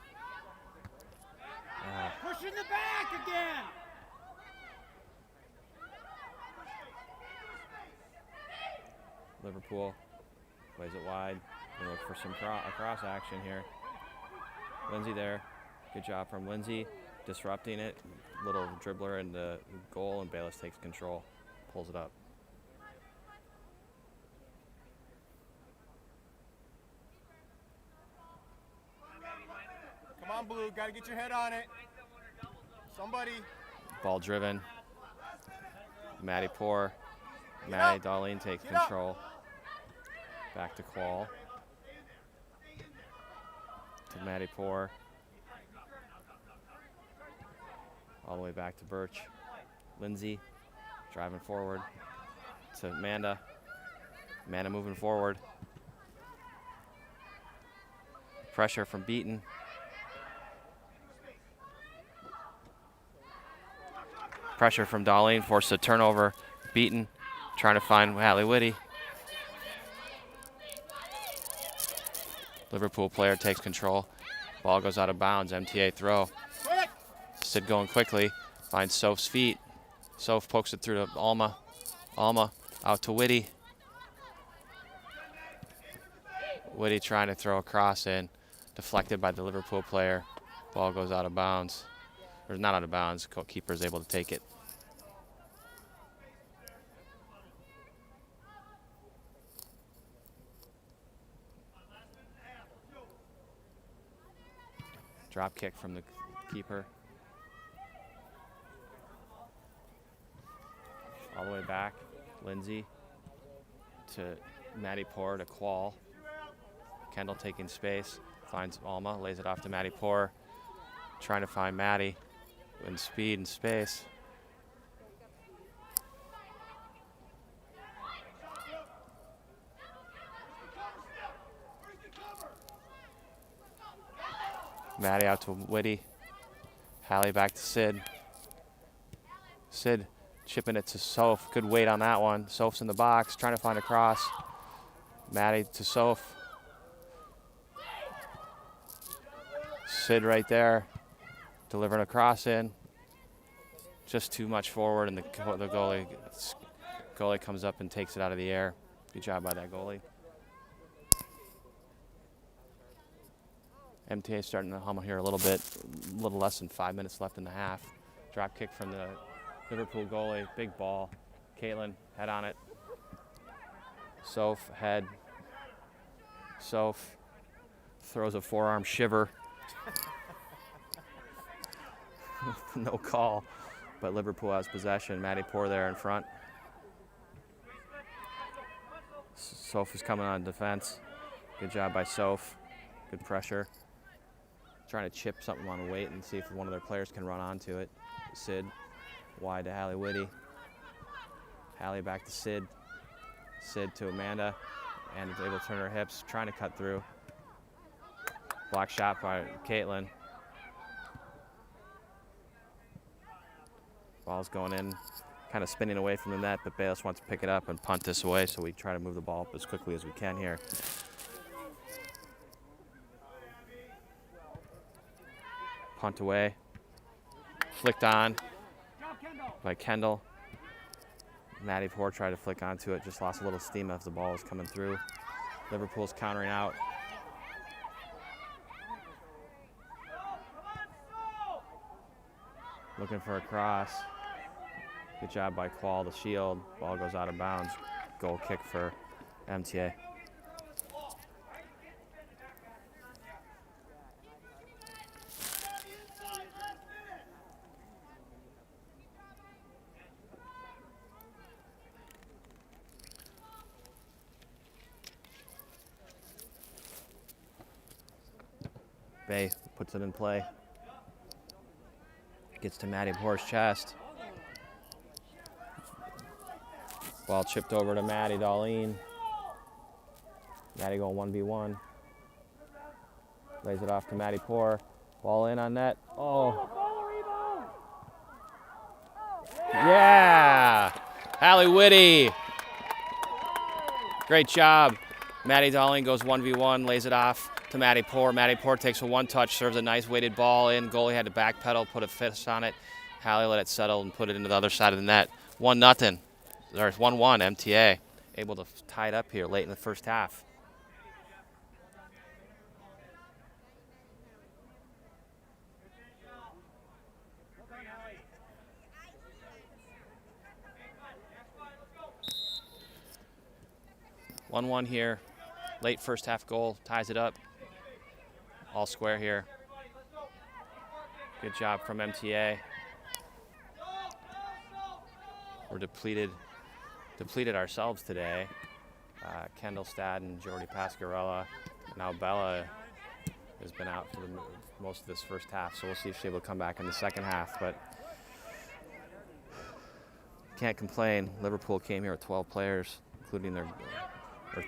Push in the back again. Liverpool plays it wide. They look for some cross action here. Lindsay there. Good job from Lindsay. Disrupting it. Little dribbler in the goal, and Bayless takes control. Pulls it up. Come on, Blue. Got to get your head on it. Somebody. Ball driven. Maddie Poor. Maddie Darlene takes control. Back to Qual. To Maddie Poor. All the way back to Birch. Lindsay driving forward to Amanda. Amanda moving forward. Pressure from Beaton. Pressure from Darlene, forced a turnover. Beaton trying to find Hallie Whitty. Liverpool player takes control. Ball goes out of bounds. MTA throw. Sid going quickly. Finds Soph's feet. Soph pokes it through to Alma. Alma out to Whitty. Whitty trying to throw a cross in. Deflected by the Liverpool player. Ball goes out of bounds. Or not out of bounds. Keeper is able to take it. Drop kick from the keeper. All the way back. Lindsay to Maddie Poor to Qual. Kendall taking space. Finds Alma. Lays it off to Maddie Poor. Trying to find Maddie in speed and space. Maddie out to Whitty. Hallie back to Sid. Sid chipping it to Soph. Good weight on that one. Soph's in the box, trying to find a cross. Maddie to Soph. Sid right there, delivering a cross in. Just too much forward, and the goalie comes up and takes it out of the air. Good job by that goalie. MTA starting to hum here a little bit. A little less than 5 minutes left in the half. Drop kick from the Liverpool goalie. Big ball. Caitlin, head on it. Soph, head. Soph throws a forearm shiver. No call, but Liverpool has possession. Maddie Poor there in front. Soph is coming on defense. Good job by Soph. Good pressure. Trying to chip something on a weight and see if one of their players can run onto it. Sid, wide to Hallie Whitty. Hallie back to Sid. Sid to Amanda. And able to turn her hips, trying to cut through. Block shot by Caitlin. Ball's going in, kind of spinning away from the net, but Bayless wants to pick it up and punt this away, so we try to move the ball up as quickly as we can here. Punt away. Flicked on by Kendall. Maddie Poor tried to flick onto it, just lost a little steam as the ball was coming through. Liverpool's countering out. Looking for a cross. Good job by Qual, the shield. Ball goes out of bounds. Goal kick for MTA. Bay puts it in play. Gets to Matty Poor's chest. Ball chipped over to Matty Darlene. Matty going 1v1. Lays it off to Matty Poor. Ball in on net. Oh. Yeah! Hallie Whitty. Great job. Matty Darlene goes 1v1, lays it off to Matty Poor. Matty Poor takes a one-touch, serves a nice weighted ball in. Goalie had to backpedal, put a fist on it. Hallie let it settle and put it into the other side of the net. 1-0. There's 1-1, MTA. Able to tie it up here late in the first half. One here. Late first half goal ties it up. All square here. Good job from MTA. We're depleted ourselves today. Kendall Stad and Jordy Pascarella. Now Bella has been out for most of this first half, so we'll see if she's able to come back in the second half. But can't complain. Liverpool came here with 12 players, including their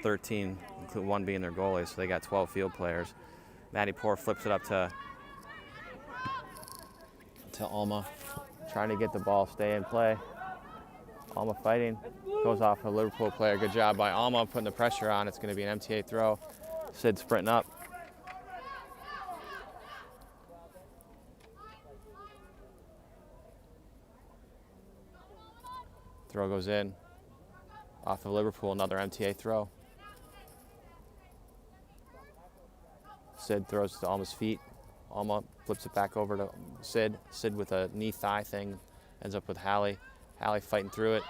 13, including one being their goalie, so they got 12 field players. Matty Poor flips it up to Alma, trying to get the ball, stay in play. Alma fighting, goes off a Liverpool player. Good job by Alma putting the pressure on. It's going to be an MTA throw. Sid sprinting up. Throw goes in. Off of Liverpool, another MTA throw. Sid throws to Alma's feet. Alma flips it back over to Sid. Sid with a knee thigh thing ends up with Hallie. Hallie fighting through it.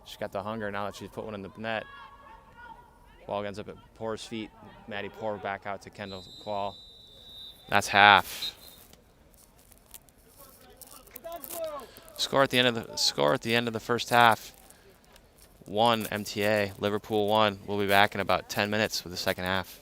She's got the hunger now that she's put one in the net. Ball ends up at Poor's feet. Matty Poor back out to Kendall Qual. That's half. Score at the end of the first half. 1 MTA, Liverpool 1. We'll be back in about 10 minutes with the second half.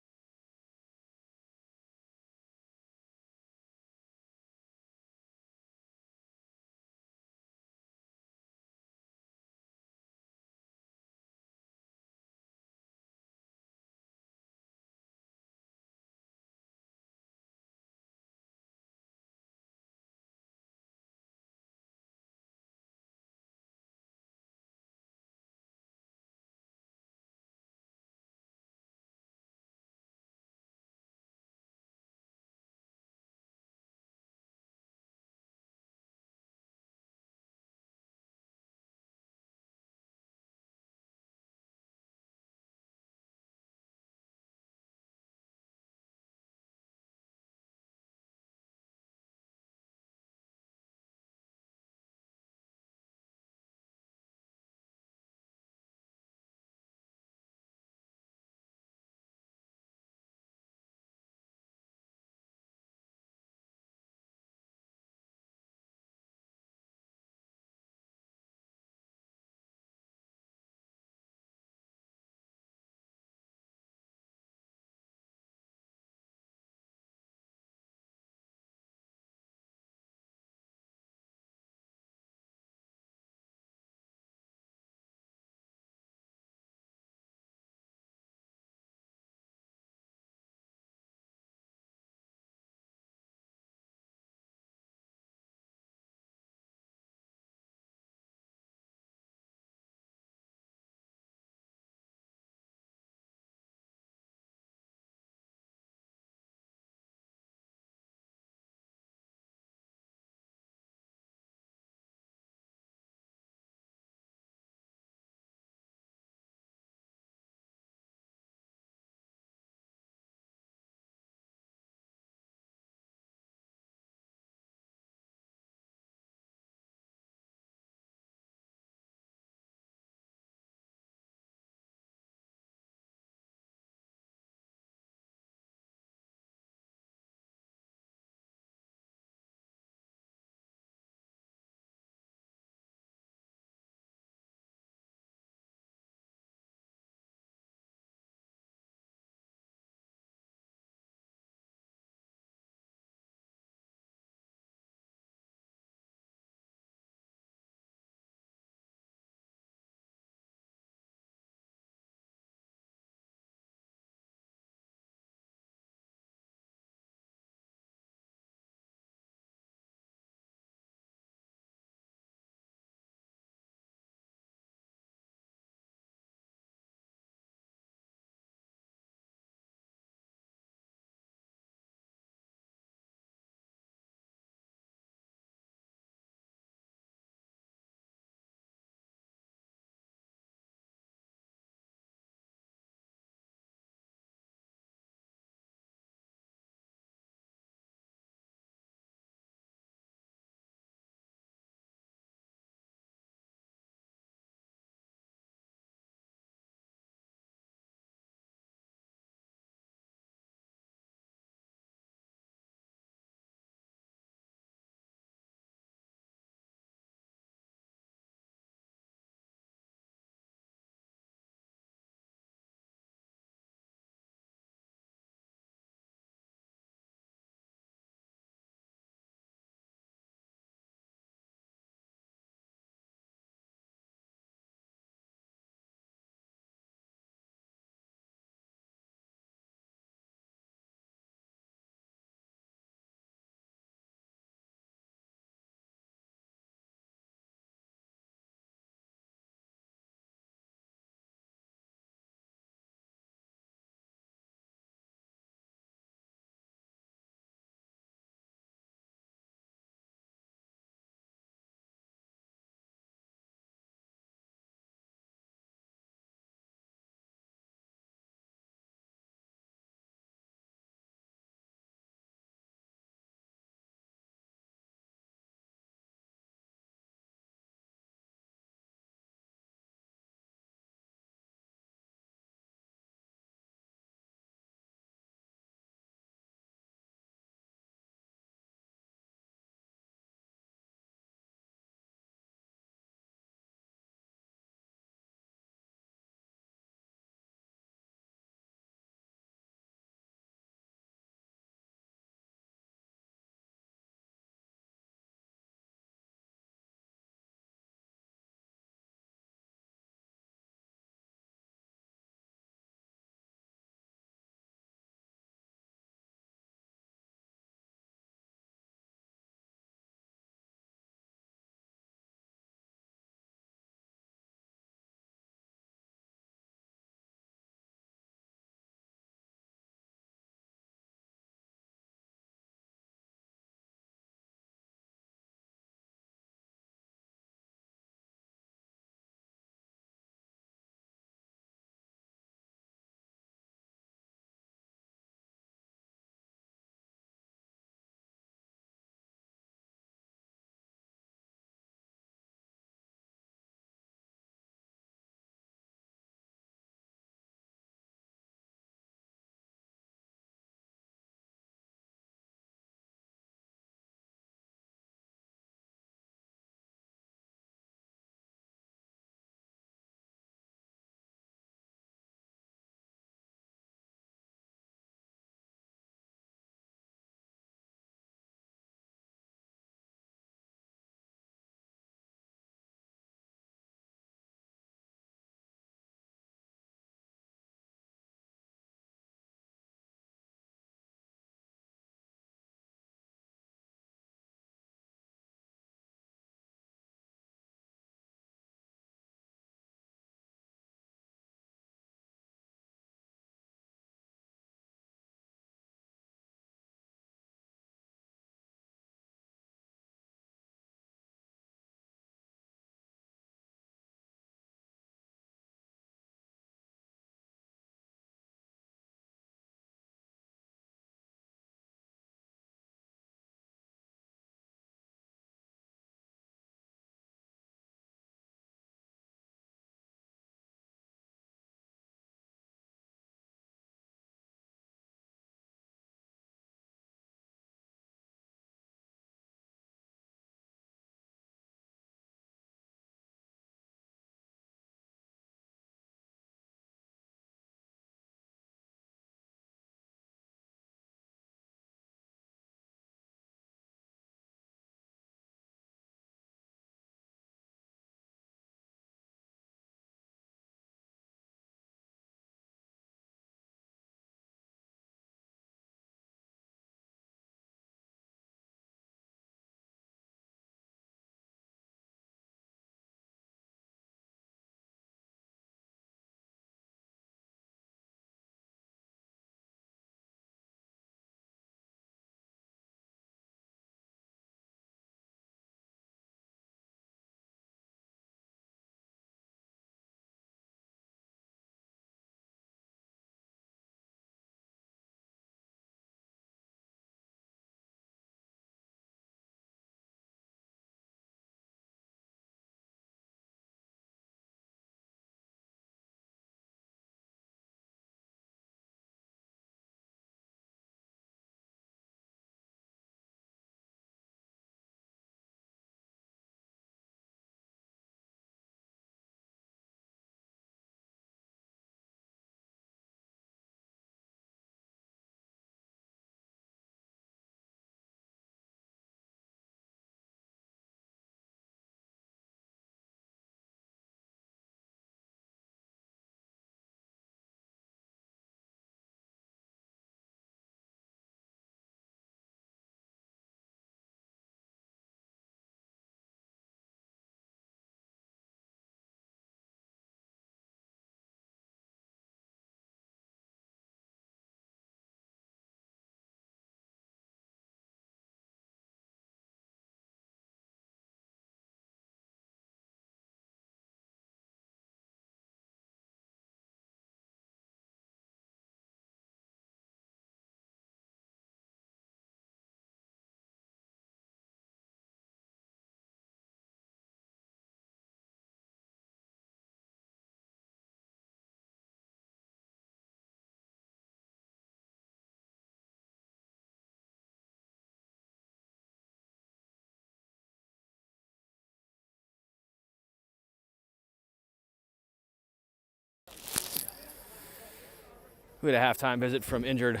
We had a halftime visit from injured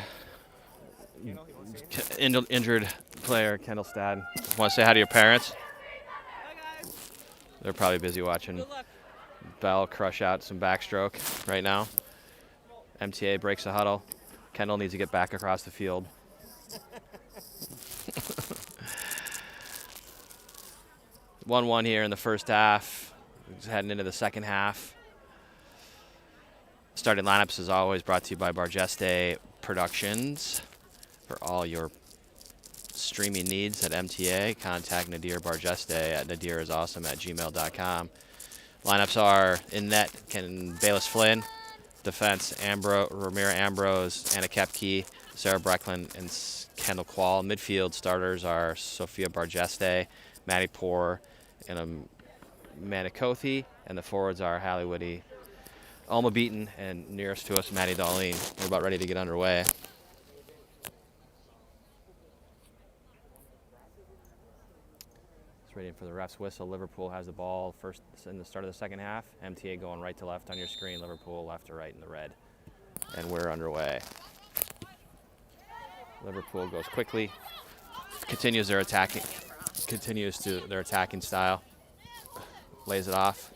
player Kendall Stad. Want to say hi to your parents? They're probably busy watching Bell crush out some backstroke right now. MTA breaks the huddle. Kendall needs to get back across the field. 1-1 here in the first half. Just heading into the second half. Starting lineups, as always, brought to you by Bargeste Productions. For all your streaming needs at MTA, contact Nadir Bargeste at nadirisawesome@gmail.com. Lineups are in net, Bayless Flynn. Defense, Ramira Ambrose, Anna Kepke, Sarah Brecklin, and Kendall Quall. Midfield starters are Sophia Bargeste, Maddie Poor, and Amanda Kothi. And the forwards are Hallie Woody, Alma Beaton, and nearest to us, Maddie Darlene. We're about ready to get underway. Just waiting for the ref's whistle. Liverpool has the ball first in the start of the second half. MTA going right to left on your screen. Liverpool left to right in the red. And we're underway. Liverpool goes quickly, continues their attacking style, lays it off.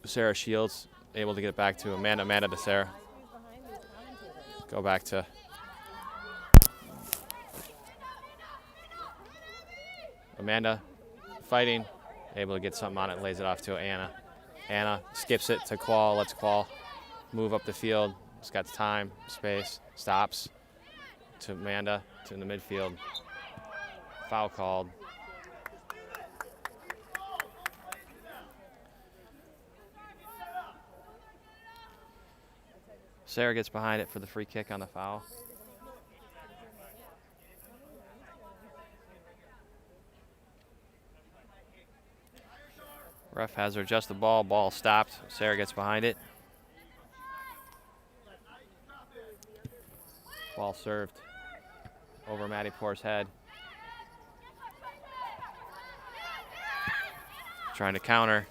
Sarah Shields able to get it back to Amanda. Amanda to Sarah. Go back to Amanda, fighting, able to get something on it, lays it off to Anna. Anna skips it to Quall, lets Quall move up the field. It's got time, space, stops to Amanda, to the midfield. Foul called. Sarah gets behind it for the free kick on the foul. Ref has her adjust the ball. Ball stopped. Sarah gets behind it. Ball served over Maddie Poor's head. Trying to counter.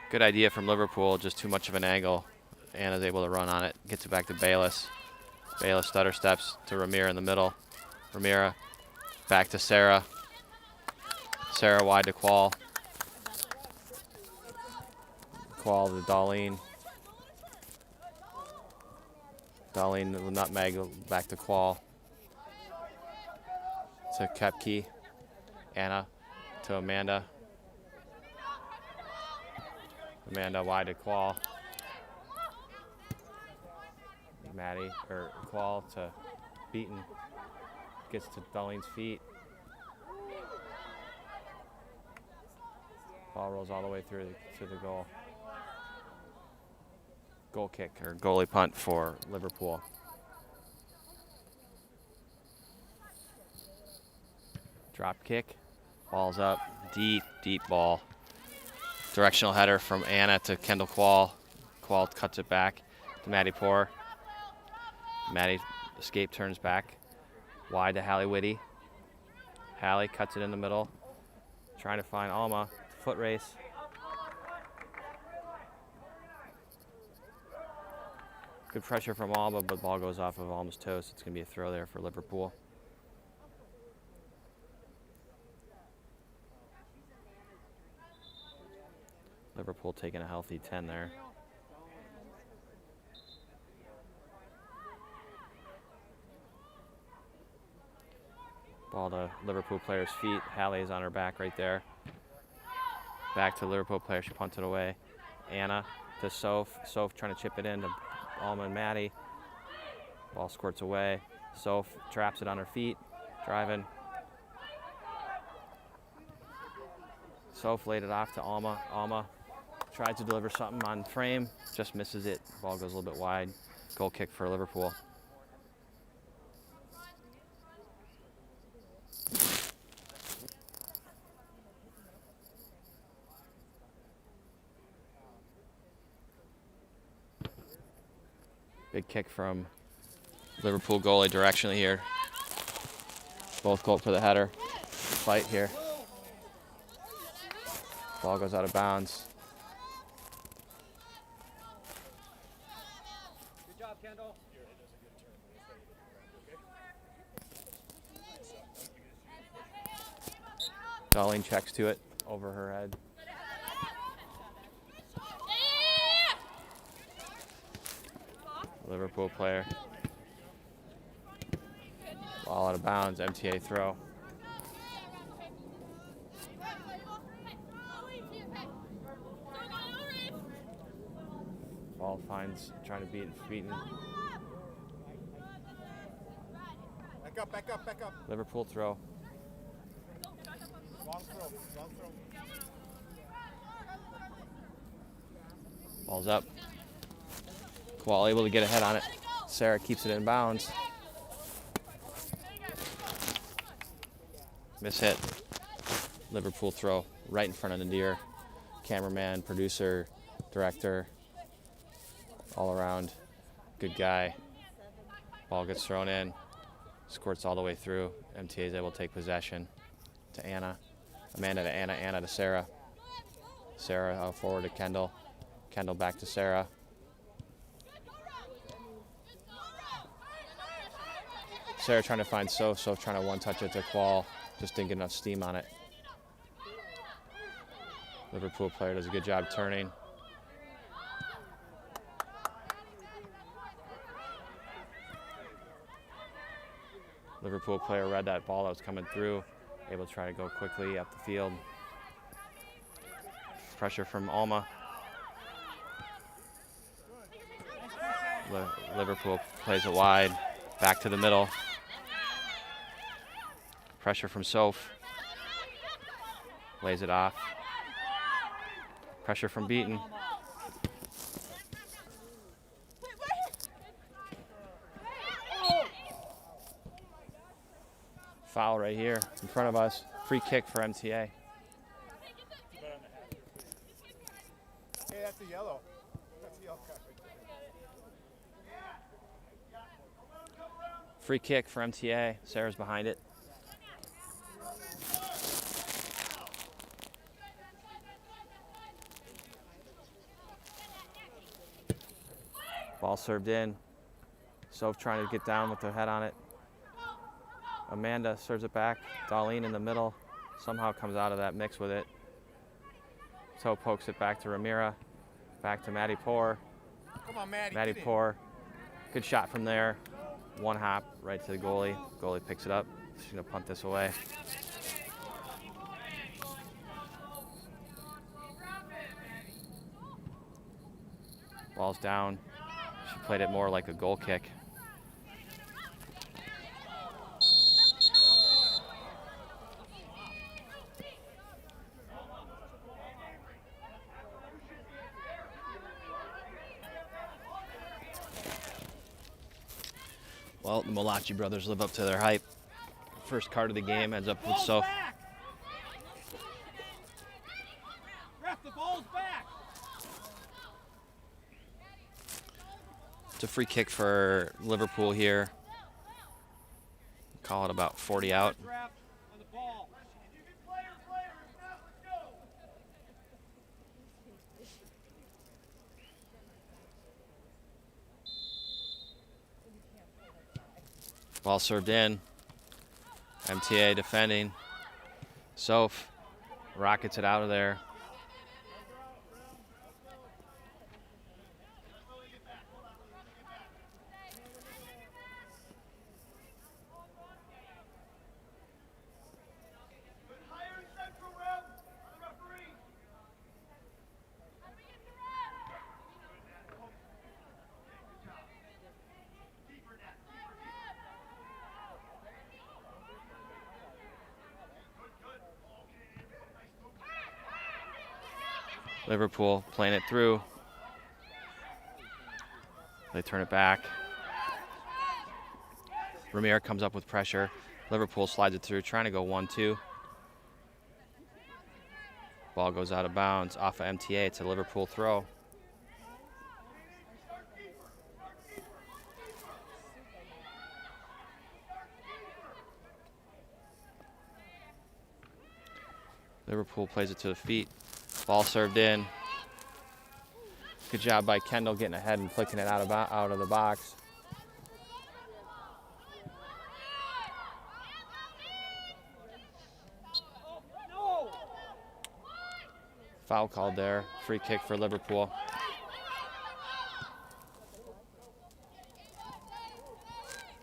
Good idea from Liverpool, just too much of an angle. Anna's able to run on it. Gets it back to Bayless. Bayless stutter steps to Ramira in the middle. Ramira back to Sarah. Sarah wide to Quall. Quall to Darlene. Darlene the nutmeg back to Quall. To Kepke. Anna to Amanda. Amanda wide to Quall. Quall to Beaton. Gets to Darlene's feet. Ball rolls all the way through to the goal. Goal kick or goalie punt for Liverpool. Drop kick. Ball's up. Deep, deep ball. Directional header from Anna to Kendall Quall. Quall cuts it back to Maddie Poor. Maddie escape, turns back. Wide to Hallie Whitty. Hallie cuts it in the middle. Trying to find Alma. Foot race. Good pressure from Alma, but the ball goes off of Alma's toes. It's going to be a throw there for Liverpool. Liverpool taking a healthy 10 there. Ball to Liverpool player's feet. Hallie is on her back right there. Back to Liverpool player. She punted away. Anna to Soph. Soph trying to chip it in to Alma and Maddie. Ball squirts away. Soph traps it on her feet. Driving. Soph laid it off to Alma. Alma tried to deliver something on frame. Just misses it. Ball goes a little bit wide. Goal kick for Liverpool. Big kick from Liverpool goalie directionally here. Both go up for the header. Fight here. Ball goes out of bounds. job, Kendall. Darlene checks to it over her head. Liverpool player. Ball out of bounds, MTA throw. Ball finds, trying to beaten. Back up, back up, back up. Liverpool throw. Long throw, long throw. Ball's up. Qual able to get ahead on it. Sarah keeps it in bounds. Miss hit. Liverpool throw right in front of Nadir. Cameraman, producer, director, all around. Good guy. Ball gets thrown in. Squirts all the way through. MTA is able to take possession to Anna. Amanda to Anna. Anna to Sarah. Sarah out forward to Kendall. Kendall back to Sarah. Sarah trying to find Soph. Soph trying to one-touch it to Qual. Just didn't get enough steam on it. Liverpool player does a good job turning. Liverpool player read that ball that was coming through. Able to try to go quickly up the field. Pressure from Alma. Liverpool plays it wide. Back to the middle. Pressure from Soph. Lays it off. Pressure from Beaton. Foul right here in front of us. Free kick for MTA. Hey, that's a yellow. That's a yellow card. Free kick for MTA. Sarah's behind it. Ball served in. Soph trying to get down with the head on it. Amanda serves it back. Darlene in the middle. Somehow comes out of that mix with it. Toe pokes it back to Ramira. Back to Maddie Poor. Come on, Maddie. Maddie Poor. Good shot from there. One hop right to the goalie. Goalie picks it up. She's going to punt this away. Ball's down. She played it more like a goal kick. Well, the Malachi brothers live up to their hype. First card of the game ends up with Soph. Ref, the ball's back. It's a free kick for Liverpool here. Call it about 40 out. Ref, on the ball. Ball served in. MTA defending. Soph rockets it out of there. Liverpool playing it through. They turn it back. Ramir comes up with pressure. Liverpool slides it through, trying to go 1-2. Ball goes out of bounds off of MTA. It's a Liverpool throw. Liverpool plays it to the feet. Ball served in. Good job by Kendall getting ahead and flicking it out of the box. Foul called there. Free kick for Liverpool.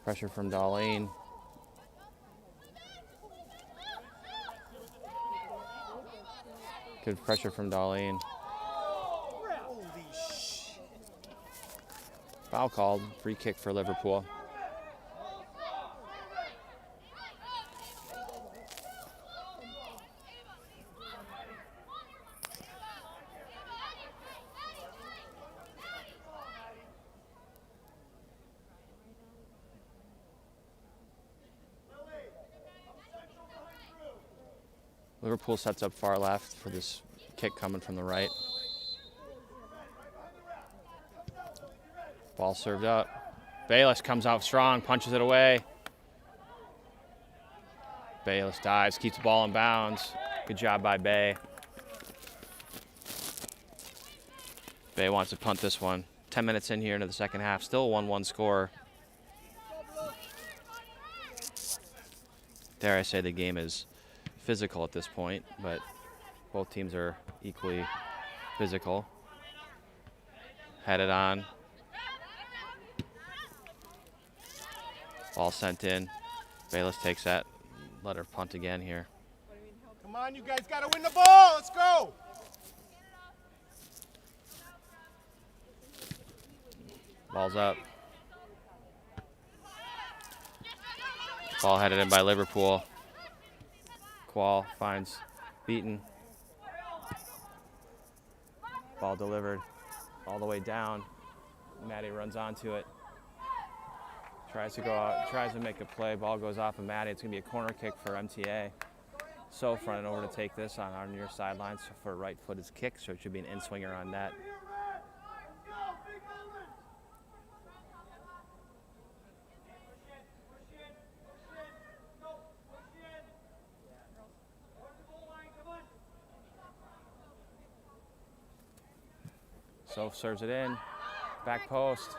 Pressure from Darlene. Good pressure from Darlene. Holy shit. Foul called. Free kick for Liverpool. Liverpool sets up far left for this kick coming from the right. Ball served up. Bayless comes out strong, punches it away. Bayless dives, keeps the ball in bounds. Good job by Bay. Bay wants to punt this one. 10 minutes in here into the second half, still a 1-1 score. Dare I say the game is physical at this point, but both teams are equally physical. Headed on. Ball sent in. Bayless takes that. Let her punt again here. Come on, you guys gotta win the ball. Let's go. Ball's up. Ball headed in by Liverpool. Qual finds Beaton. Ball delivered all the way down. Maddie runs onto it. Tries to go out, tries to make a play. Ball goes off of Maddie. It's going to be a corner kick for MTA. So running over to take this on our near sidelines for a right-footed kick, so it should be an in-swinger on net. So serves it in, back post.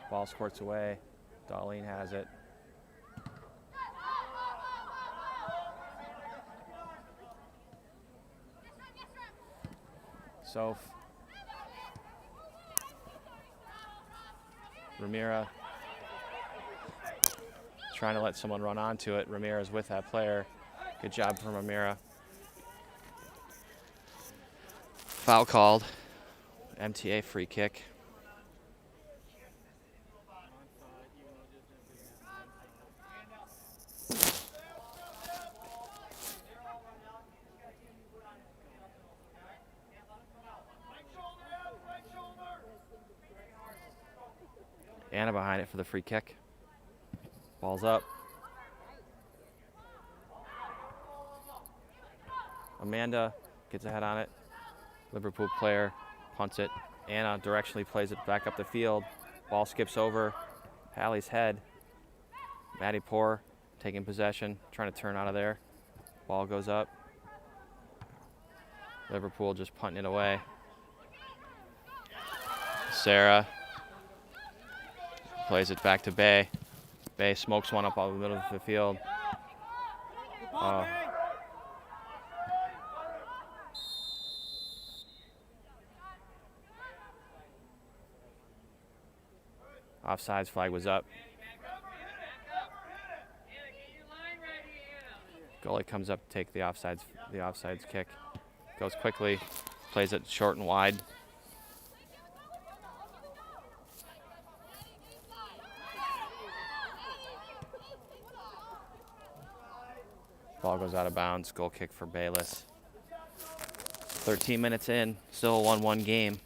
Ball squirts away. Darlene has it. So Ramira trying to let someone run onto it. Ramira's with that player. Good job from Ramira. Foul called. MTA free kick. Anna behind it for the free kick. Ball's up. Amanda gets a head on it. Liverpool player punts it. Anna directionally plays it back up the field. Ball skips over Hallie's head. Maddie Poor taking possession, trying to turn out of there. Ball goes up. Liverpool just punting it away. Sarah plays it back to Bay. Bay smokes one up all the middle of the field. Offsides flag was up. Goalie comes up to take the offsides kick. Goes quickly, plays it short and wide. Ball goes out of bounds. Goal kick for Bayless. 13 minutes in, still a 1-1 game.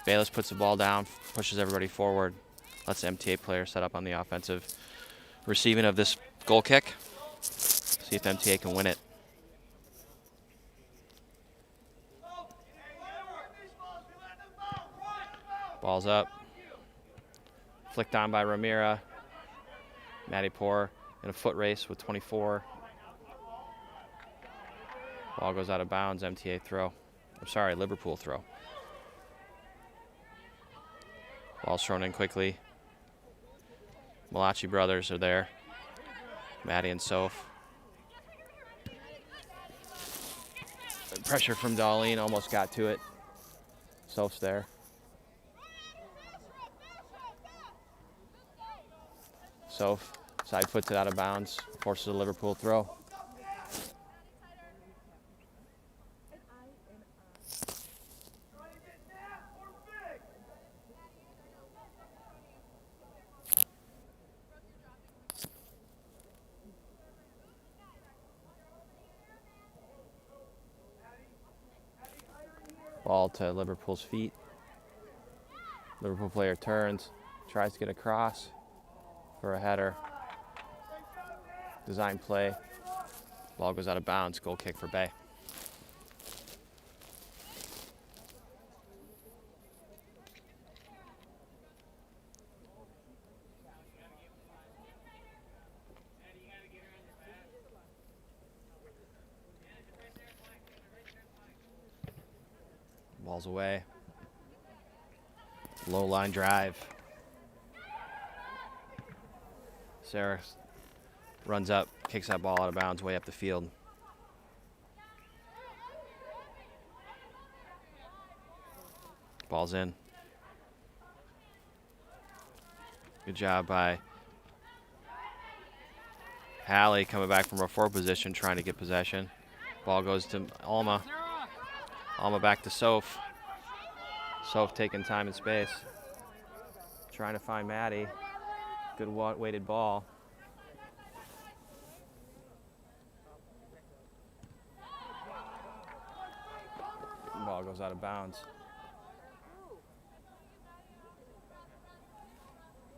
Bayless puts the ball down, pushes everybody forward, lets the MTA player set up on the offensive receiving of this goal kick. See if MTA can win it. Ball's up. Flicked on by Ramira. Maddie Poor in a foot race with 24. Ball goes out of bounds, MTA throw. I'm sorry, Liverpool throw. Ball's thrown in quickly. Malachi brothers are there. Maddie and Soph. Pressure from Darlene, almost got to it. Soph's there. Soph side puts it out of bounds, forces a Liverpool throw. Ball to Liverpool's feet. Liverpool player turns, tries to get across for a header. Design play. Ball goes out of bounds. Goal kick for Bay. Ball's away. Low line drive. Sarah runs up, kicks that ball out of bounds way up the field. Ball's in. Good job by Hallie coming back from her forward position, trying to get possession. Ball goes to Alma. Alma back to Soph. Soph taking time and space. Trying to find Maddie. Good weighted ball. Ball goes out of bounds.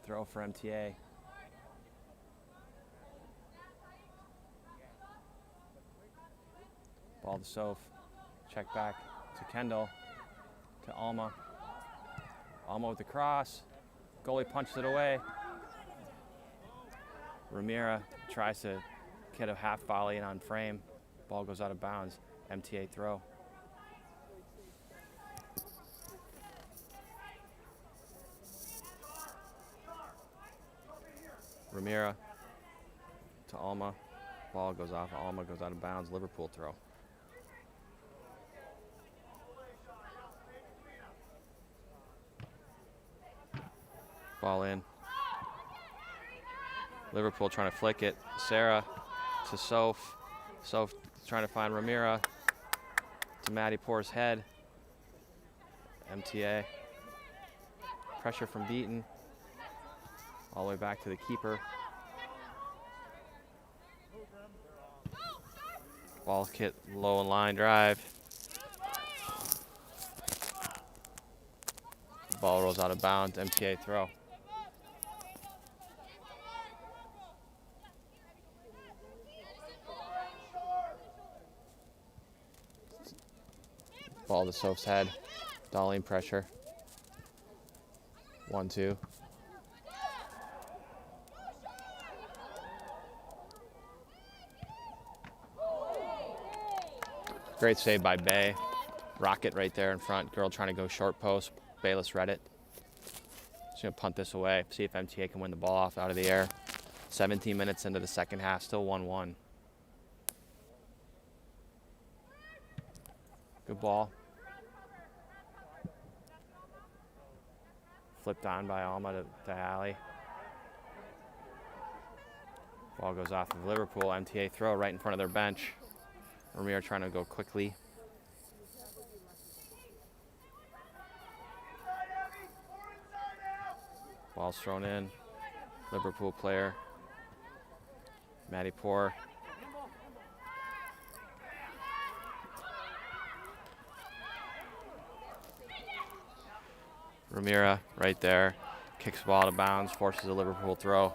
Throw for MTA. Ball to Soph. Check back to Kendall. To Alma. Alma with the cross. Goalie punches it away. Ramira tries to get a half volley in on frame. Ball goes out of bounds. MTA throw. Ramira to Alma. Ball goes off. Alma goes out of bounds. Liverpool throw. Ball in. Liverpool trying to flick it. Sarah to Soph. Soph trying to find Ramira. To Maddie Poor's head. MTA. Pressure from Beaton. All the way back to the keeper. Ball hit low and line drive. Ball rolls out of bounds. MTA throw. Ball to Soph's head. Darlene pressure. 1-2. Great save by Bay. Rocket right there in front. Girl trying to go short post. Bayless read it. She's going to punt this away. See if MTA can win the ball off out of the air. 17 minutes into the second half. Still 1-1. Good ball. Flipped on by Alma to Hallie. Ball goes off of Liverpool. MTA throw right in front of their bench. Ramiro trying to go quickly. Ball's thrown in. Liverpool player. Maddie Poor. Ramira right there. Kicks the ball out of bounds, forces a Liverpool throw.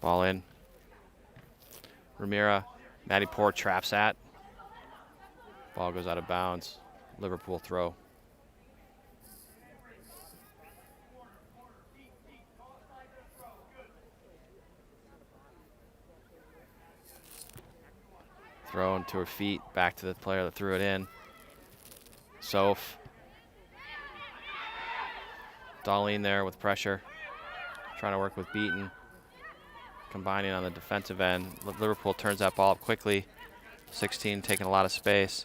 Ball in. Ramira. Maddie Poor traps at. Ball goes out of bounds. Liverpool throw. Thrown to her feet, back to the player that threw it in. Soph. Darlene there with pressure, trying to work with Beaton, combining on the defensive end. Liverpool turns that ball up quickly. 16 taking a lot of space.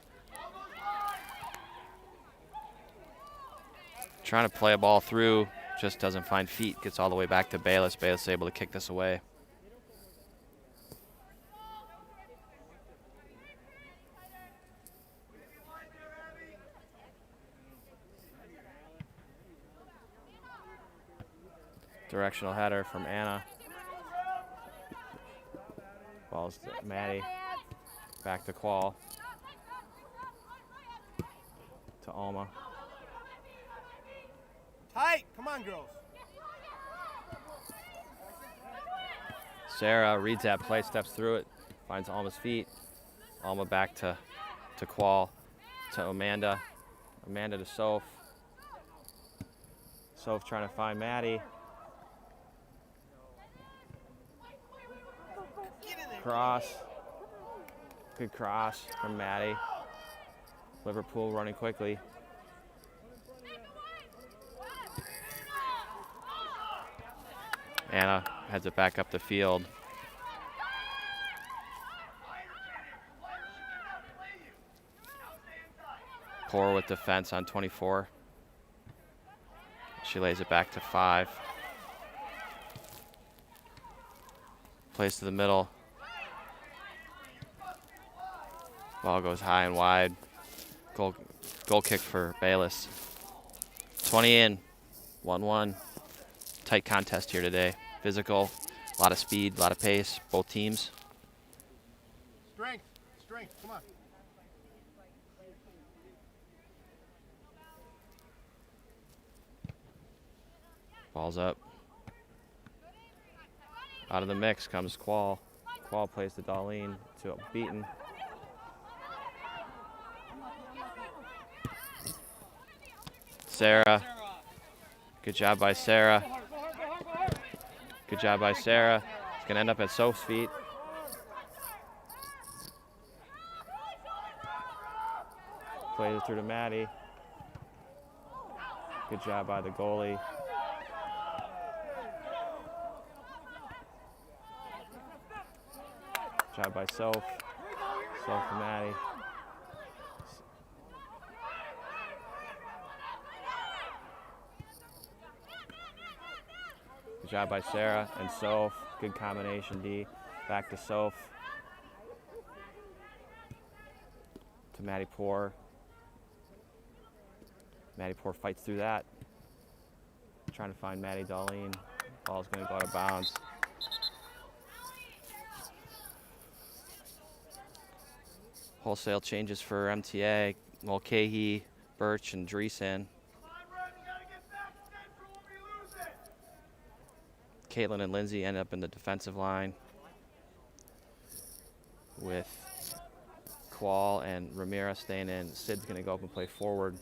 Trying to play a ball through, just doesn't find feet, gets all the way back to Bayless. Bayless is able to kick this away. Directional header from Anna. Ball's to Maddie. Back to Qual. To Alma. Tight. Come on, girls. Sarah reads that play, steps through it, finds Alma's feet. Alma back to Qual, to Amanda. Amanda to Soph. Soph trying to find Maddie. Cross. Good cross from Maddie. Liverpool running quickly. Anna heads it back up the field. Poor with defense on 24. She lays it back to 5. Plays to the middle. Ball goes high and wide. Goal kick for Bayless. 20 in, 1-1. Tight contest here today. Physical, a lot of speed, a lot of pace, both teams. Strength. Come on. Ball's up. Out of the mix comes Qual. Qual plays to Darlene, to Beaton. Sarah. Good job by Sarah. Good job by Sarah. It's going to end up at Soph's feet. Plays it through to Maddie. Good job by the goalie. Job by Soph. Soph to Maddie. Good job by Sarah and Soph. Good combination, D. Back to Soph. To Maddie Poor. Maddie Poor fights through that. Trying to find Maddie Darlene. Ball's going to go out of bounds. Wholesale changes for MTA. Mulcahy, Birch, and Dreesen. Caitlin and Lindsay end up in the defensive line with Qual and Ramirez staying in. Sid's going to go up and play forward.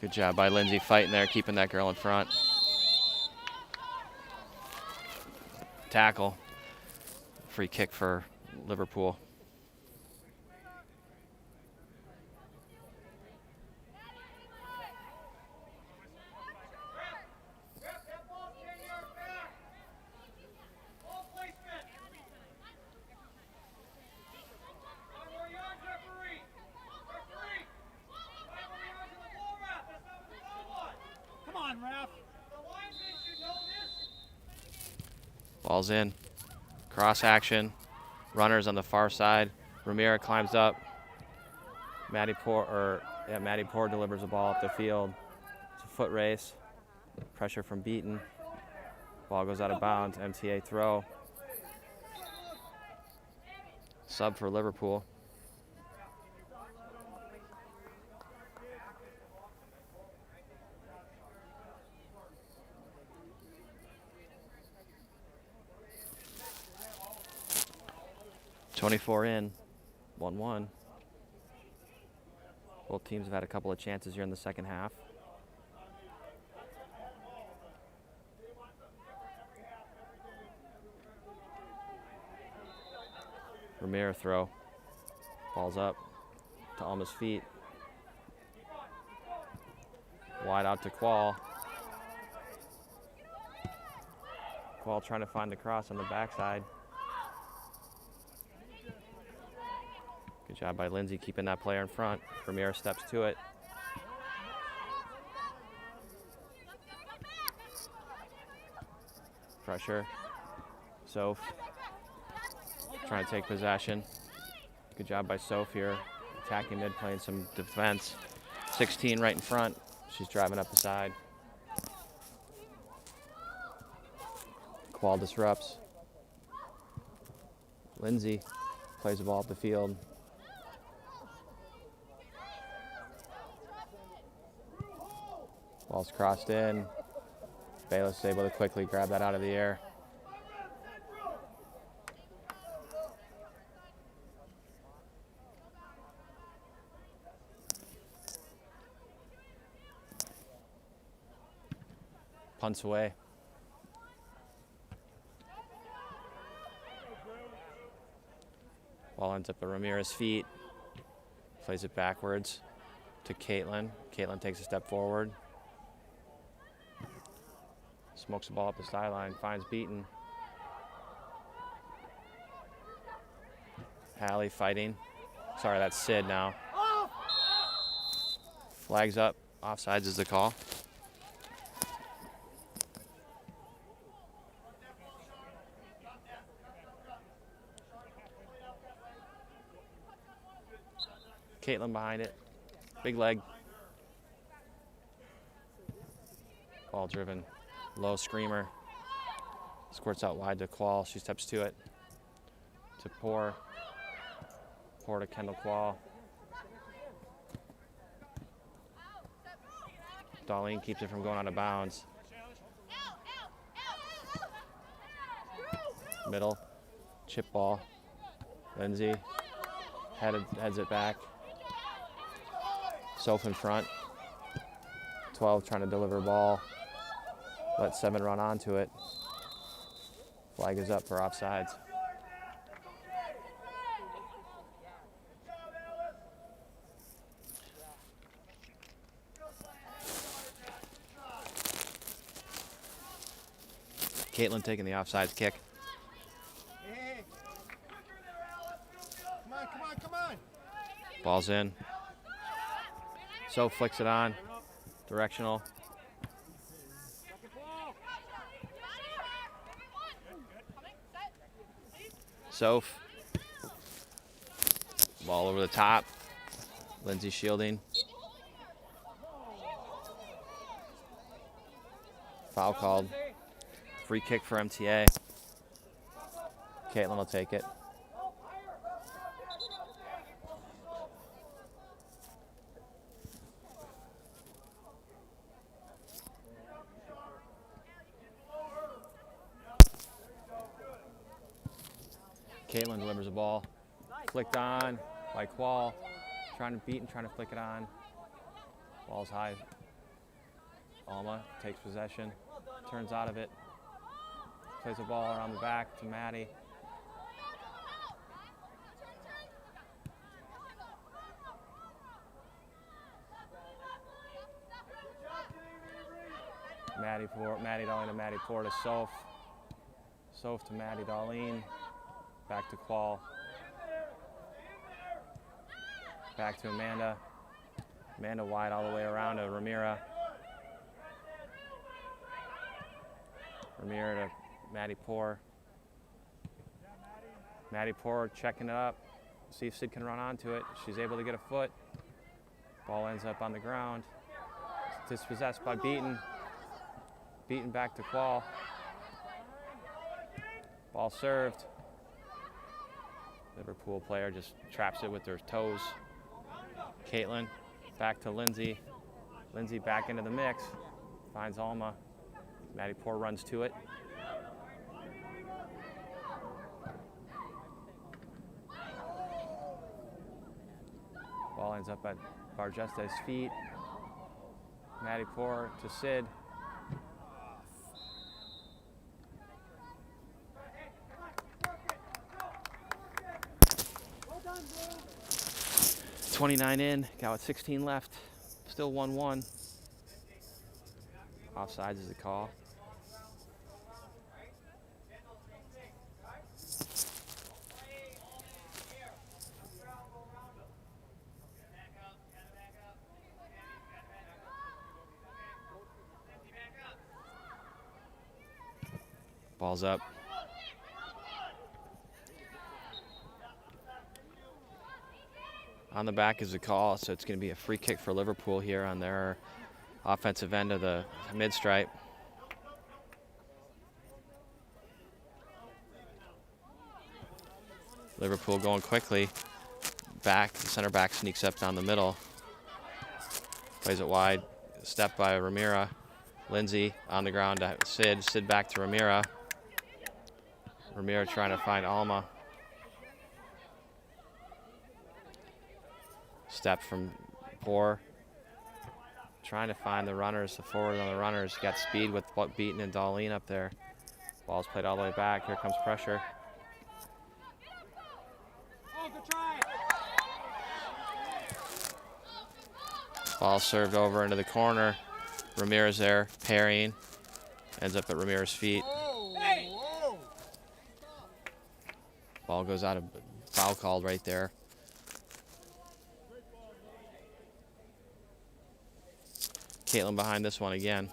Good job by Lindsay fighting there, keeping that girl in front. Tackle. Free kick for Liverpool. Ball's in. Cross action. Runners on the far side. Ramira climbs up. Maddie Poor delivers the ball up the field. It's a foot race. Pressure from Beaton. Ball goes out of bounds. MTA throw. Sub for Liverpool. .24 in, 1-1. Both teams have had a couple of chances here in the second half. Ramira throw. Ball's up to Alma's feet. Wide out to Qual. Qual trying to find the cross on the backside. Good job by Lindsay keeping that player in front. Ramira steps to it. Pressure. Soph trying to take possession. Good job by Soph here. Attacking mid, playing some defense. 16 right in front. She's driving up the side. Qual disrupts. Lindsay plays the ball up the field. Ball's crossed in. Bayless is able to quickly grab that out of the air. Punts away. Ball ends up at Ramira's feet. Plays it backwards to Caitlin. Caitlin takes a step forward. Smokes the ball up the sideline. Finds Beaton. Hallie fighting. Sorry, that's Sid now. Flags up. Offsides is the call. Caitlin behind it. Big leg. Ball driven. Low screamer. Squirts out wide to Qual. She steps to it. To Pour. Pour to Kendall Qual. Darlene keeps it from going out of bounds. Middle. Chip ball. Lindsay. Heads it back. Soph in front. 12 trying to deliver ball. Let 7 run onto it. Flag is up for offsides. Caitlin taking the offsides kick. Hey. Come on. Ball's in. So flicks it on. Directional. Soph. Ball over the top. Lindsay shielding. Foul called. Free kick for MTA. Caitlin will take it. Caitlin delivers a ball. Flicked on by Qual. Trying to beat and trying to flick it on. Ball's high. Alma takes possession. Turns out of it. Plays the ball around the back to Maddie. Maddie Darlene to Maddie Pour to Soph. Soph to Maddie Darlene. Back to Qual. Back to Amanda. Amanda wide all the way around to Ramira. Ramira to Maddie Pour. Maddie Pour checking it up. See if Sid can run onto it. She's able to get a foot. Ball ends up on the ground. Dispossessed by Beaton. Beaton back to Qual. Ball served. Liverpool player just traps it with their toes. Caitlin back to Lindsay. Lindsay back into the mix. Finds Alma. Maddie Pour runs to it. Ball ends up at Barjesta's feet. Matty Poor to Sid. Well done, bro. 29 in, got with 16 left. Still 1-1. Offsides is the call. Ball's up. On the back is the call, so it's going to be a free kick for Liverpool here on their offensive end of the mid-stripe. Liverpool going quickly. Back, the center back sneaks up down the middle. Plays it wide. Step by Ramira. Lindsay on the ground to Sid. Sid back to Ramira. Ramira trying to find Alma. Step from Poor. Trying to find the runners, the forward on the runners. Got speed with Beaton and Darlene up there. Ball's played all the way back. Here comes pressure. Oh, good try. Ball served over into the corner. Ramirez there, parrying. Ends up at Ramirez's feet. Hey. Whoa. Ball goes out of foul called right there. Caitlin behind this one again.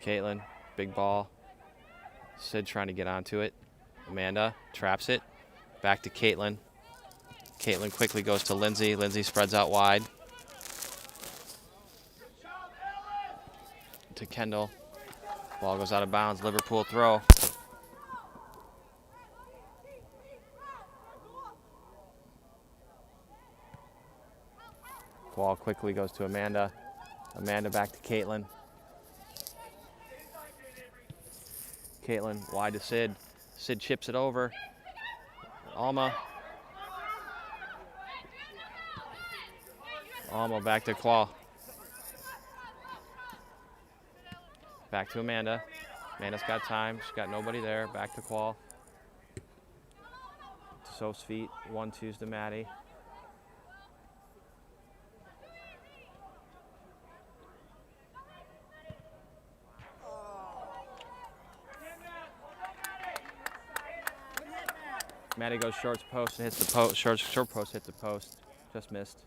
Caitlin, big ball. Sid trying to get onto it. Amanda traps it. Back to Caitlin. Caitlin quickly goes to Lindsay. Lindsay spreads out wide. To Kendall. Ball goes out of bounds. Liverpool throw. Ball quickly goes to Amanda. Amanda back to Caitlin. Caitlin wide to Sid. Sid chips it over. Alma. Alma back to Qual. Back to Amanda. Amanda's got time. She's got nobody there. Back to Qual. Soph's feet. 1-2's to Maddie. Maddie goes short post and hits the post. Short post hits the post. Just missed.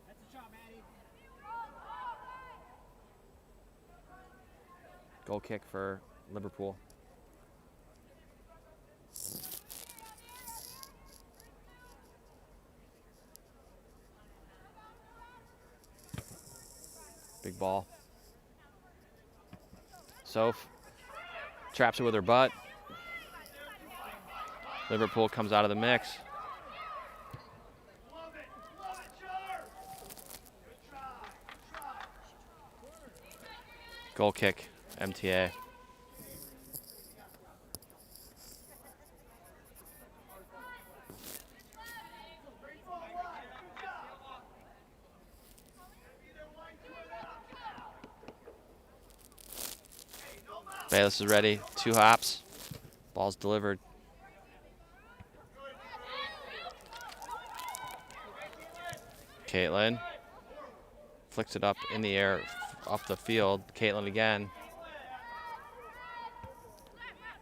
That's a shot, Maddie. Goal kick for Liverpool. Big ball. Soph traps it with her butt. Liverpool comes out of the mix. Goal kick, MTA. Bayless is ready. 2 hops. Ball's delivered. Caitlin flicks it up in the air, off the field. Caitlin again.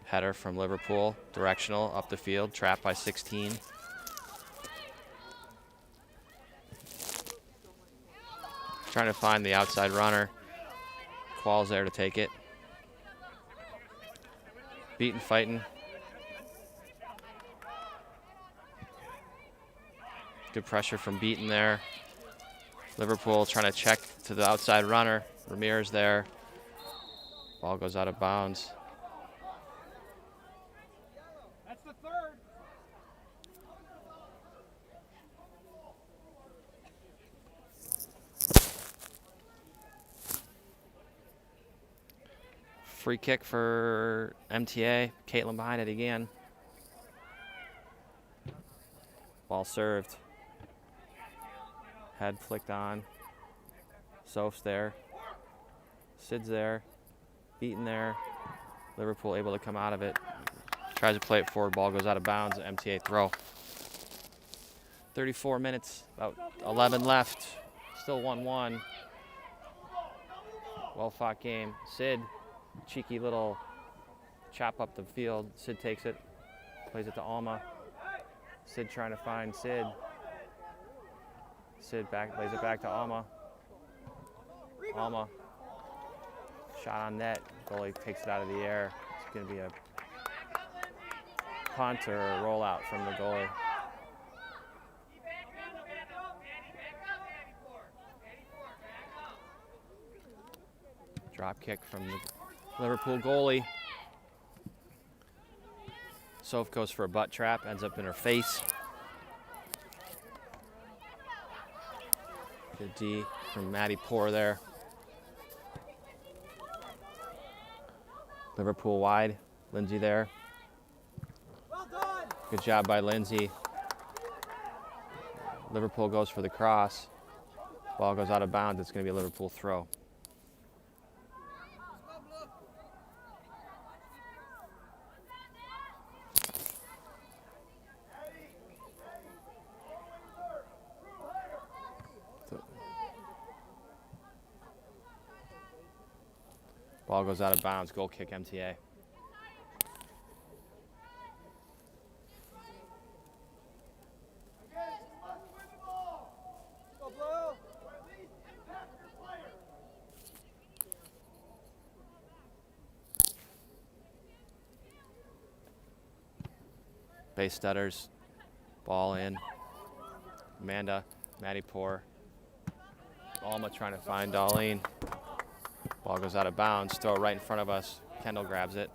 Header from Liverpool, directional, up the field, trapped by 16. Trying to find the outside runner. Qual's there to take it. Beaten fighting. Good pressure from Beaton there. Liverpool trying to check to the outside runner. Ramirez there. Ball goes out of bounds. That's the third. Free kick for MTA. Caitlin behind it again. Ball served. Head flicked on. Soph's there. Sid's there. Beaten there. Liverpool able to come out of it. Tries to play it forward. Ball goes out of bounds. MTA throw. 34 minutes. About 11 left. Still 1-1. Well-fought game. Sid, cheeky little chop up the field. Sid takes it. Plays it to Alma. Sid trying to find Sid. Sid back, plays it back to Alma. Alma. Shot on net. Goalie takes it out of the air. It's going to be a punt or a rollout from the goalie. Drop kick from the Liverpool goalie. Soph goes for a butt trap, ends up in her face. Good D from Maddie Poor there. Liverpool wide. Lindsay there. Well done. Good job by Lindsay. Liverpool goes for the cross. Ball goes out of bounds. It's going to be a Liverpool throw. Ball goes out of bounds. Goal kick MTA. Go Blue. Base stutters. Ball in. Amanda. Maddie Poor. Alma trying to find Darlene. Ball goes out of bounds. Throw it right in front of us. Kendall grabs it.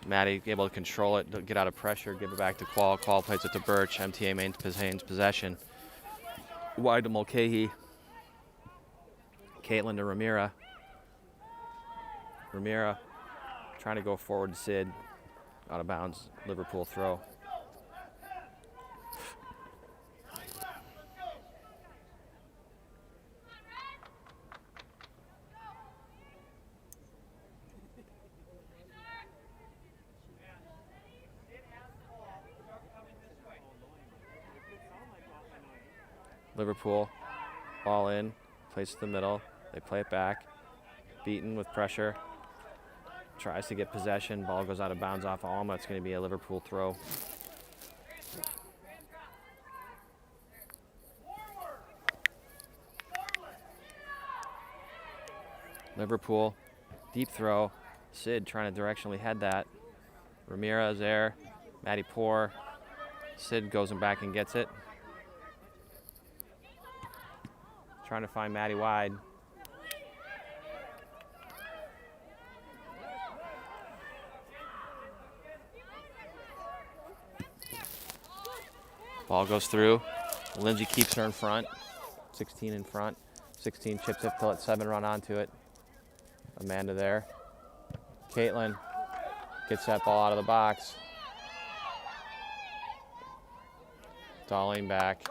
Maddie able to control it, get out of pressure, give it back to Qual. Qual plays it to Birch. MTA maintains possession. Wide to Mulcahy. Caitlin to Ramira. Ramira trying to go forward to Sid. Out of bounds. Liverpool throw. Liverpool, ball in, plays to the middle. They play it back. Beaten with pressure. Tries to get possession. Ball goes out of bounds off of Alma. It's going to be a Liverpool throw. Liverpool, deep throw. Sid trying to directionally head that. Ramira is there. Maddie Poor. Sid goes back and gets it. Trying to find Maddie wide. Ball goes through. Lindsay keeps her in front. 16 in front. 16 chips it till it's 7 run onto it. Amanda there. Caitlin gets that ball out of the box. Darlene back.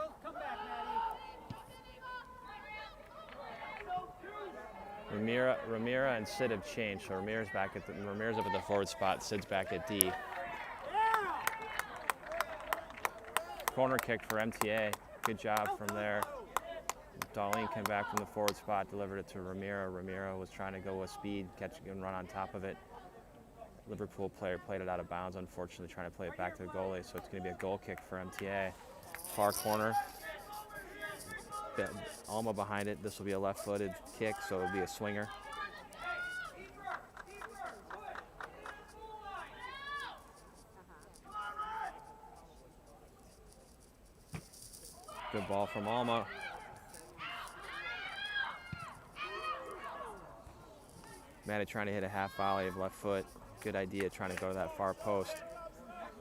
Ramira and Sid have changed, so Ramira's up at the forward spot. Sid's back at D. Corner kick for MTA. Good job from there. Darlene came back from the forward spot, delivered it to Ramira. Ramira was trying to go with speed, catch and run on top of it. Liverpool player played it out of bounds, unfortunately, trying to play it back to the goalie, so it's going to be a goal kick for MTA. Far corner. Alma behind it. This will be a left-footed kick, so it'll be a swinger. Good ball from Alma. Maddie trying to hit a half volley of left foot. Good idea, trying to go to that far post.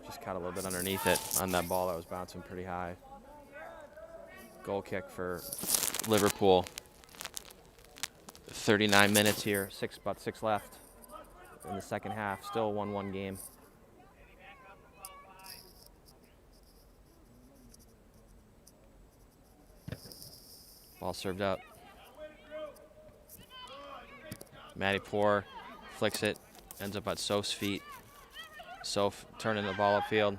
Just caught a little bit underneath it on that ball that was bouncing pretty high. Goal kick for Liverpool. 39 minutes here, about six left in the second half. Still a 1-1 game. Ball served up. Matty Poor flicks it, ends up at Soph's feet. Soph turning the ball upfield.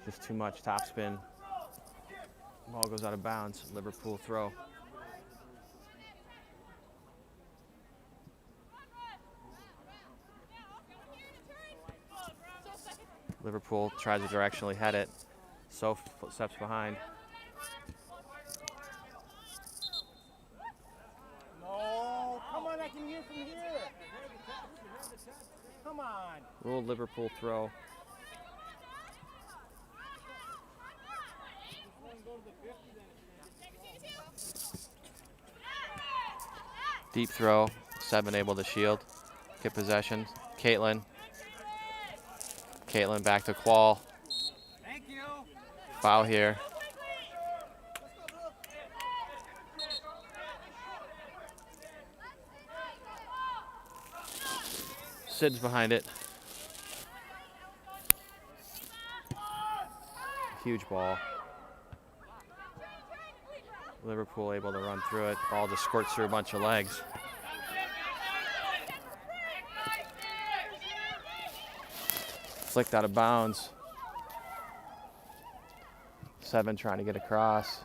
Just too much topspin. Ball goes out of bounds. Liverpool throw. Liverpool tries to directionally head it. Soph steps behind. No, come on, I can hear from here. Come on. Ruled Liverpool throw. Deep throw. 7 able to shield. Get possession. Caitlin back to Qual. Thank you. Foul here. Sid's behind it. Huge ball. Liverpool able to run through it. Ball just squirts through a bunch of legs. Flicked out of bounds. 7 trying to get across.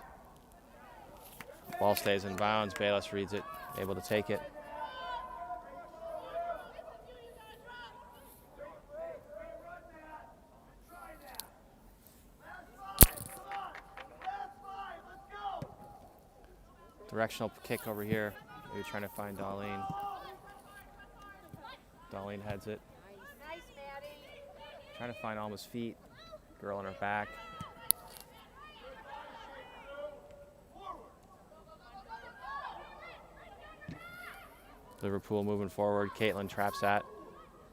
Ball stays in bounds. Bayless reads it, able to take it. Directional kick over here. Maybe trying to find Darlene. Darlene heads it. Nice, Maddie. Trying to find Alma's feet. Girl on her back. Liverpool moving forward. Caitlin traps that.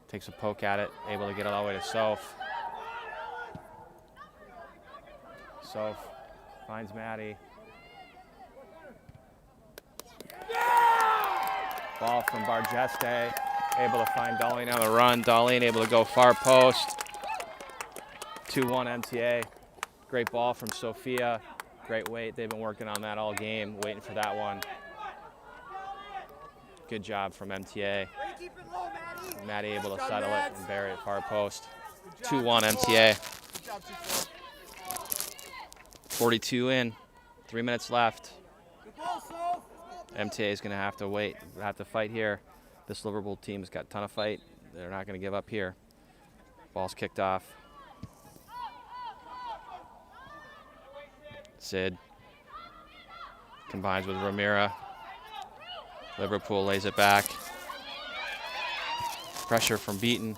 Takes a poke at it. Able to get it all the way to Soph. Soph finds Maddie. Ball from Bargeste. Able to find Darlene on the run. Darlene able to go far post. 2-1 MTA. Great ball from Sophia. Great weight. They've been working on that all game, waiting for that one. Good job from MTA. Keep it low, Maddie. Maddie able to Good job, settle it Mads. and bury it far post. Good job, 2-1 Nicole. MTA. Good job, Nicole. 42 in. 3 minutes left. Good ball, Soph. MTA is going to have to wait, have to fight here. This Liverpool team's got a ton of fight. They're not going to give up here. Ball's kicked off. Sid combines with Ramira. Liverpool lays it back. Pressure from Beaton.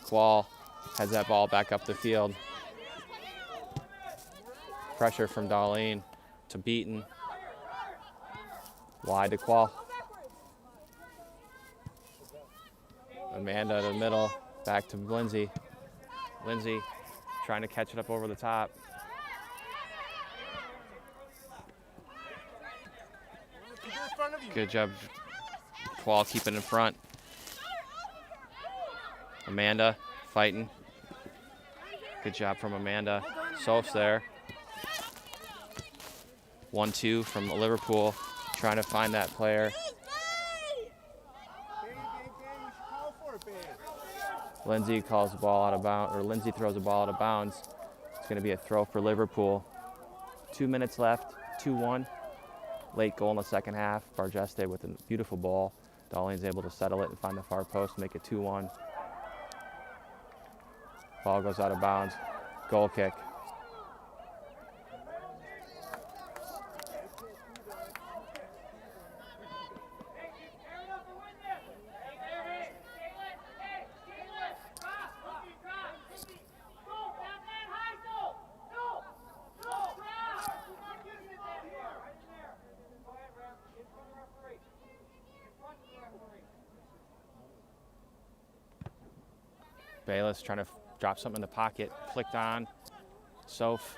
Qual heads that ball back up the field. Pressure from Darlene to Beaton. Wide to Qual. Amanda to the middle, back to Lindsay. Lindsay trying to catch it up over the top. Keep it in front of you. Good job, Qual keeping in front. Amanda fighting. Good job from Amanda. Soph's there. 1-2 from Liverpool, trying to find that player. Lindsay calls the ball out of bounds, or Lindsay throws the ball out of bounds. It's going to be a throw for Liverpool. 2 minutes left, 2-1. Late goal in the second half. Bargeste with a beautiful ball. Darlene's able to settle it and find the far post, make it 2-1. Ball goes out of bounds. Goal kick. Bayless trying to drop something in the pocket, flicked on. Soph.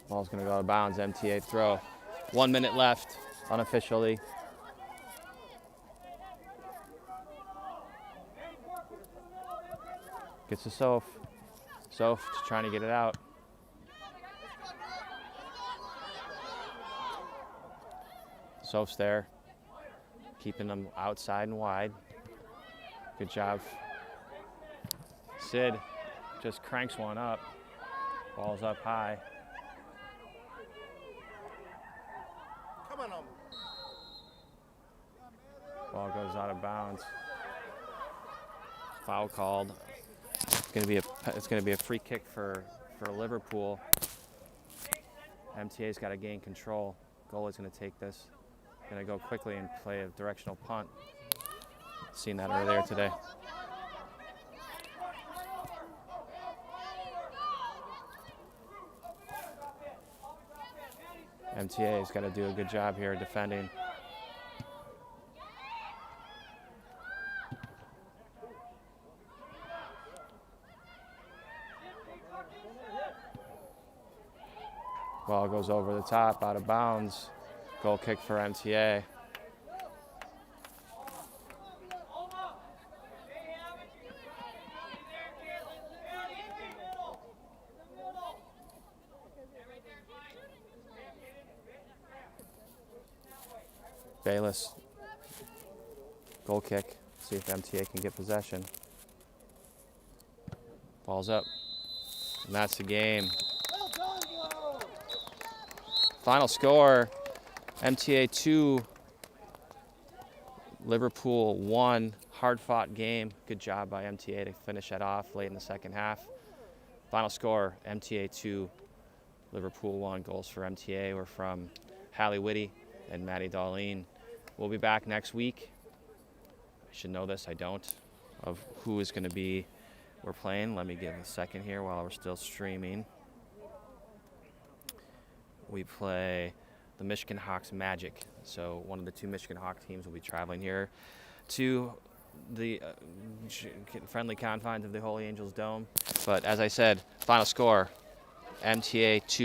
Ball's going to go out of bounds. MTA throw. 1 minute left, unofficially. Gets to Soph. Soph just trying to get it out. Soph's there, keeping them outside and wide. Good job. Sid just cranks one up. Ball's up high. Come on, Ball goes out of bounds. Foul called. It's gonna be a free kick for Liverpool. MTA's got to gain control. Goalie's gonna take this. Gonna go quickly and play a directional punt. Seen that earlier today. MTA's got to do a good job here defending. Ball goes over the top, out of bounds. Goal kick for MTA. Bayless. Goal kick. See if MTA can get possession. Ball's up. And that's the game. Final score, MTA 2, Liverpool 1. Hard-fought game. Good job by MTA to finish that off late in the second half. Final score, MTA 2, Liverpool 1. Goals for MTA were from Hallie Whitty and Maddie Darlene. We'll be back next week. I should know this, I don't, of who is going to be we're playing. Let me give a second here while we're still streaming. We play the Michigan Hawks Magic. So one of the two Michigan Hawk teams will be traveling here to the friendly confines of the Holy Angels Dome. But as I said, final score, MTA 2.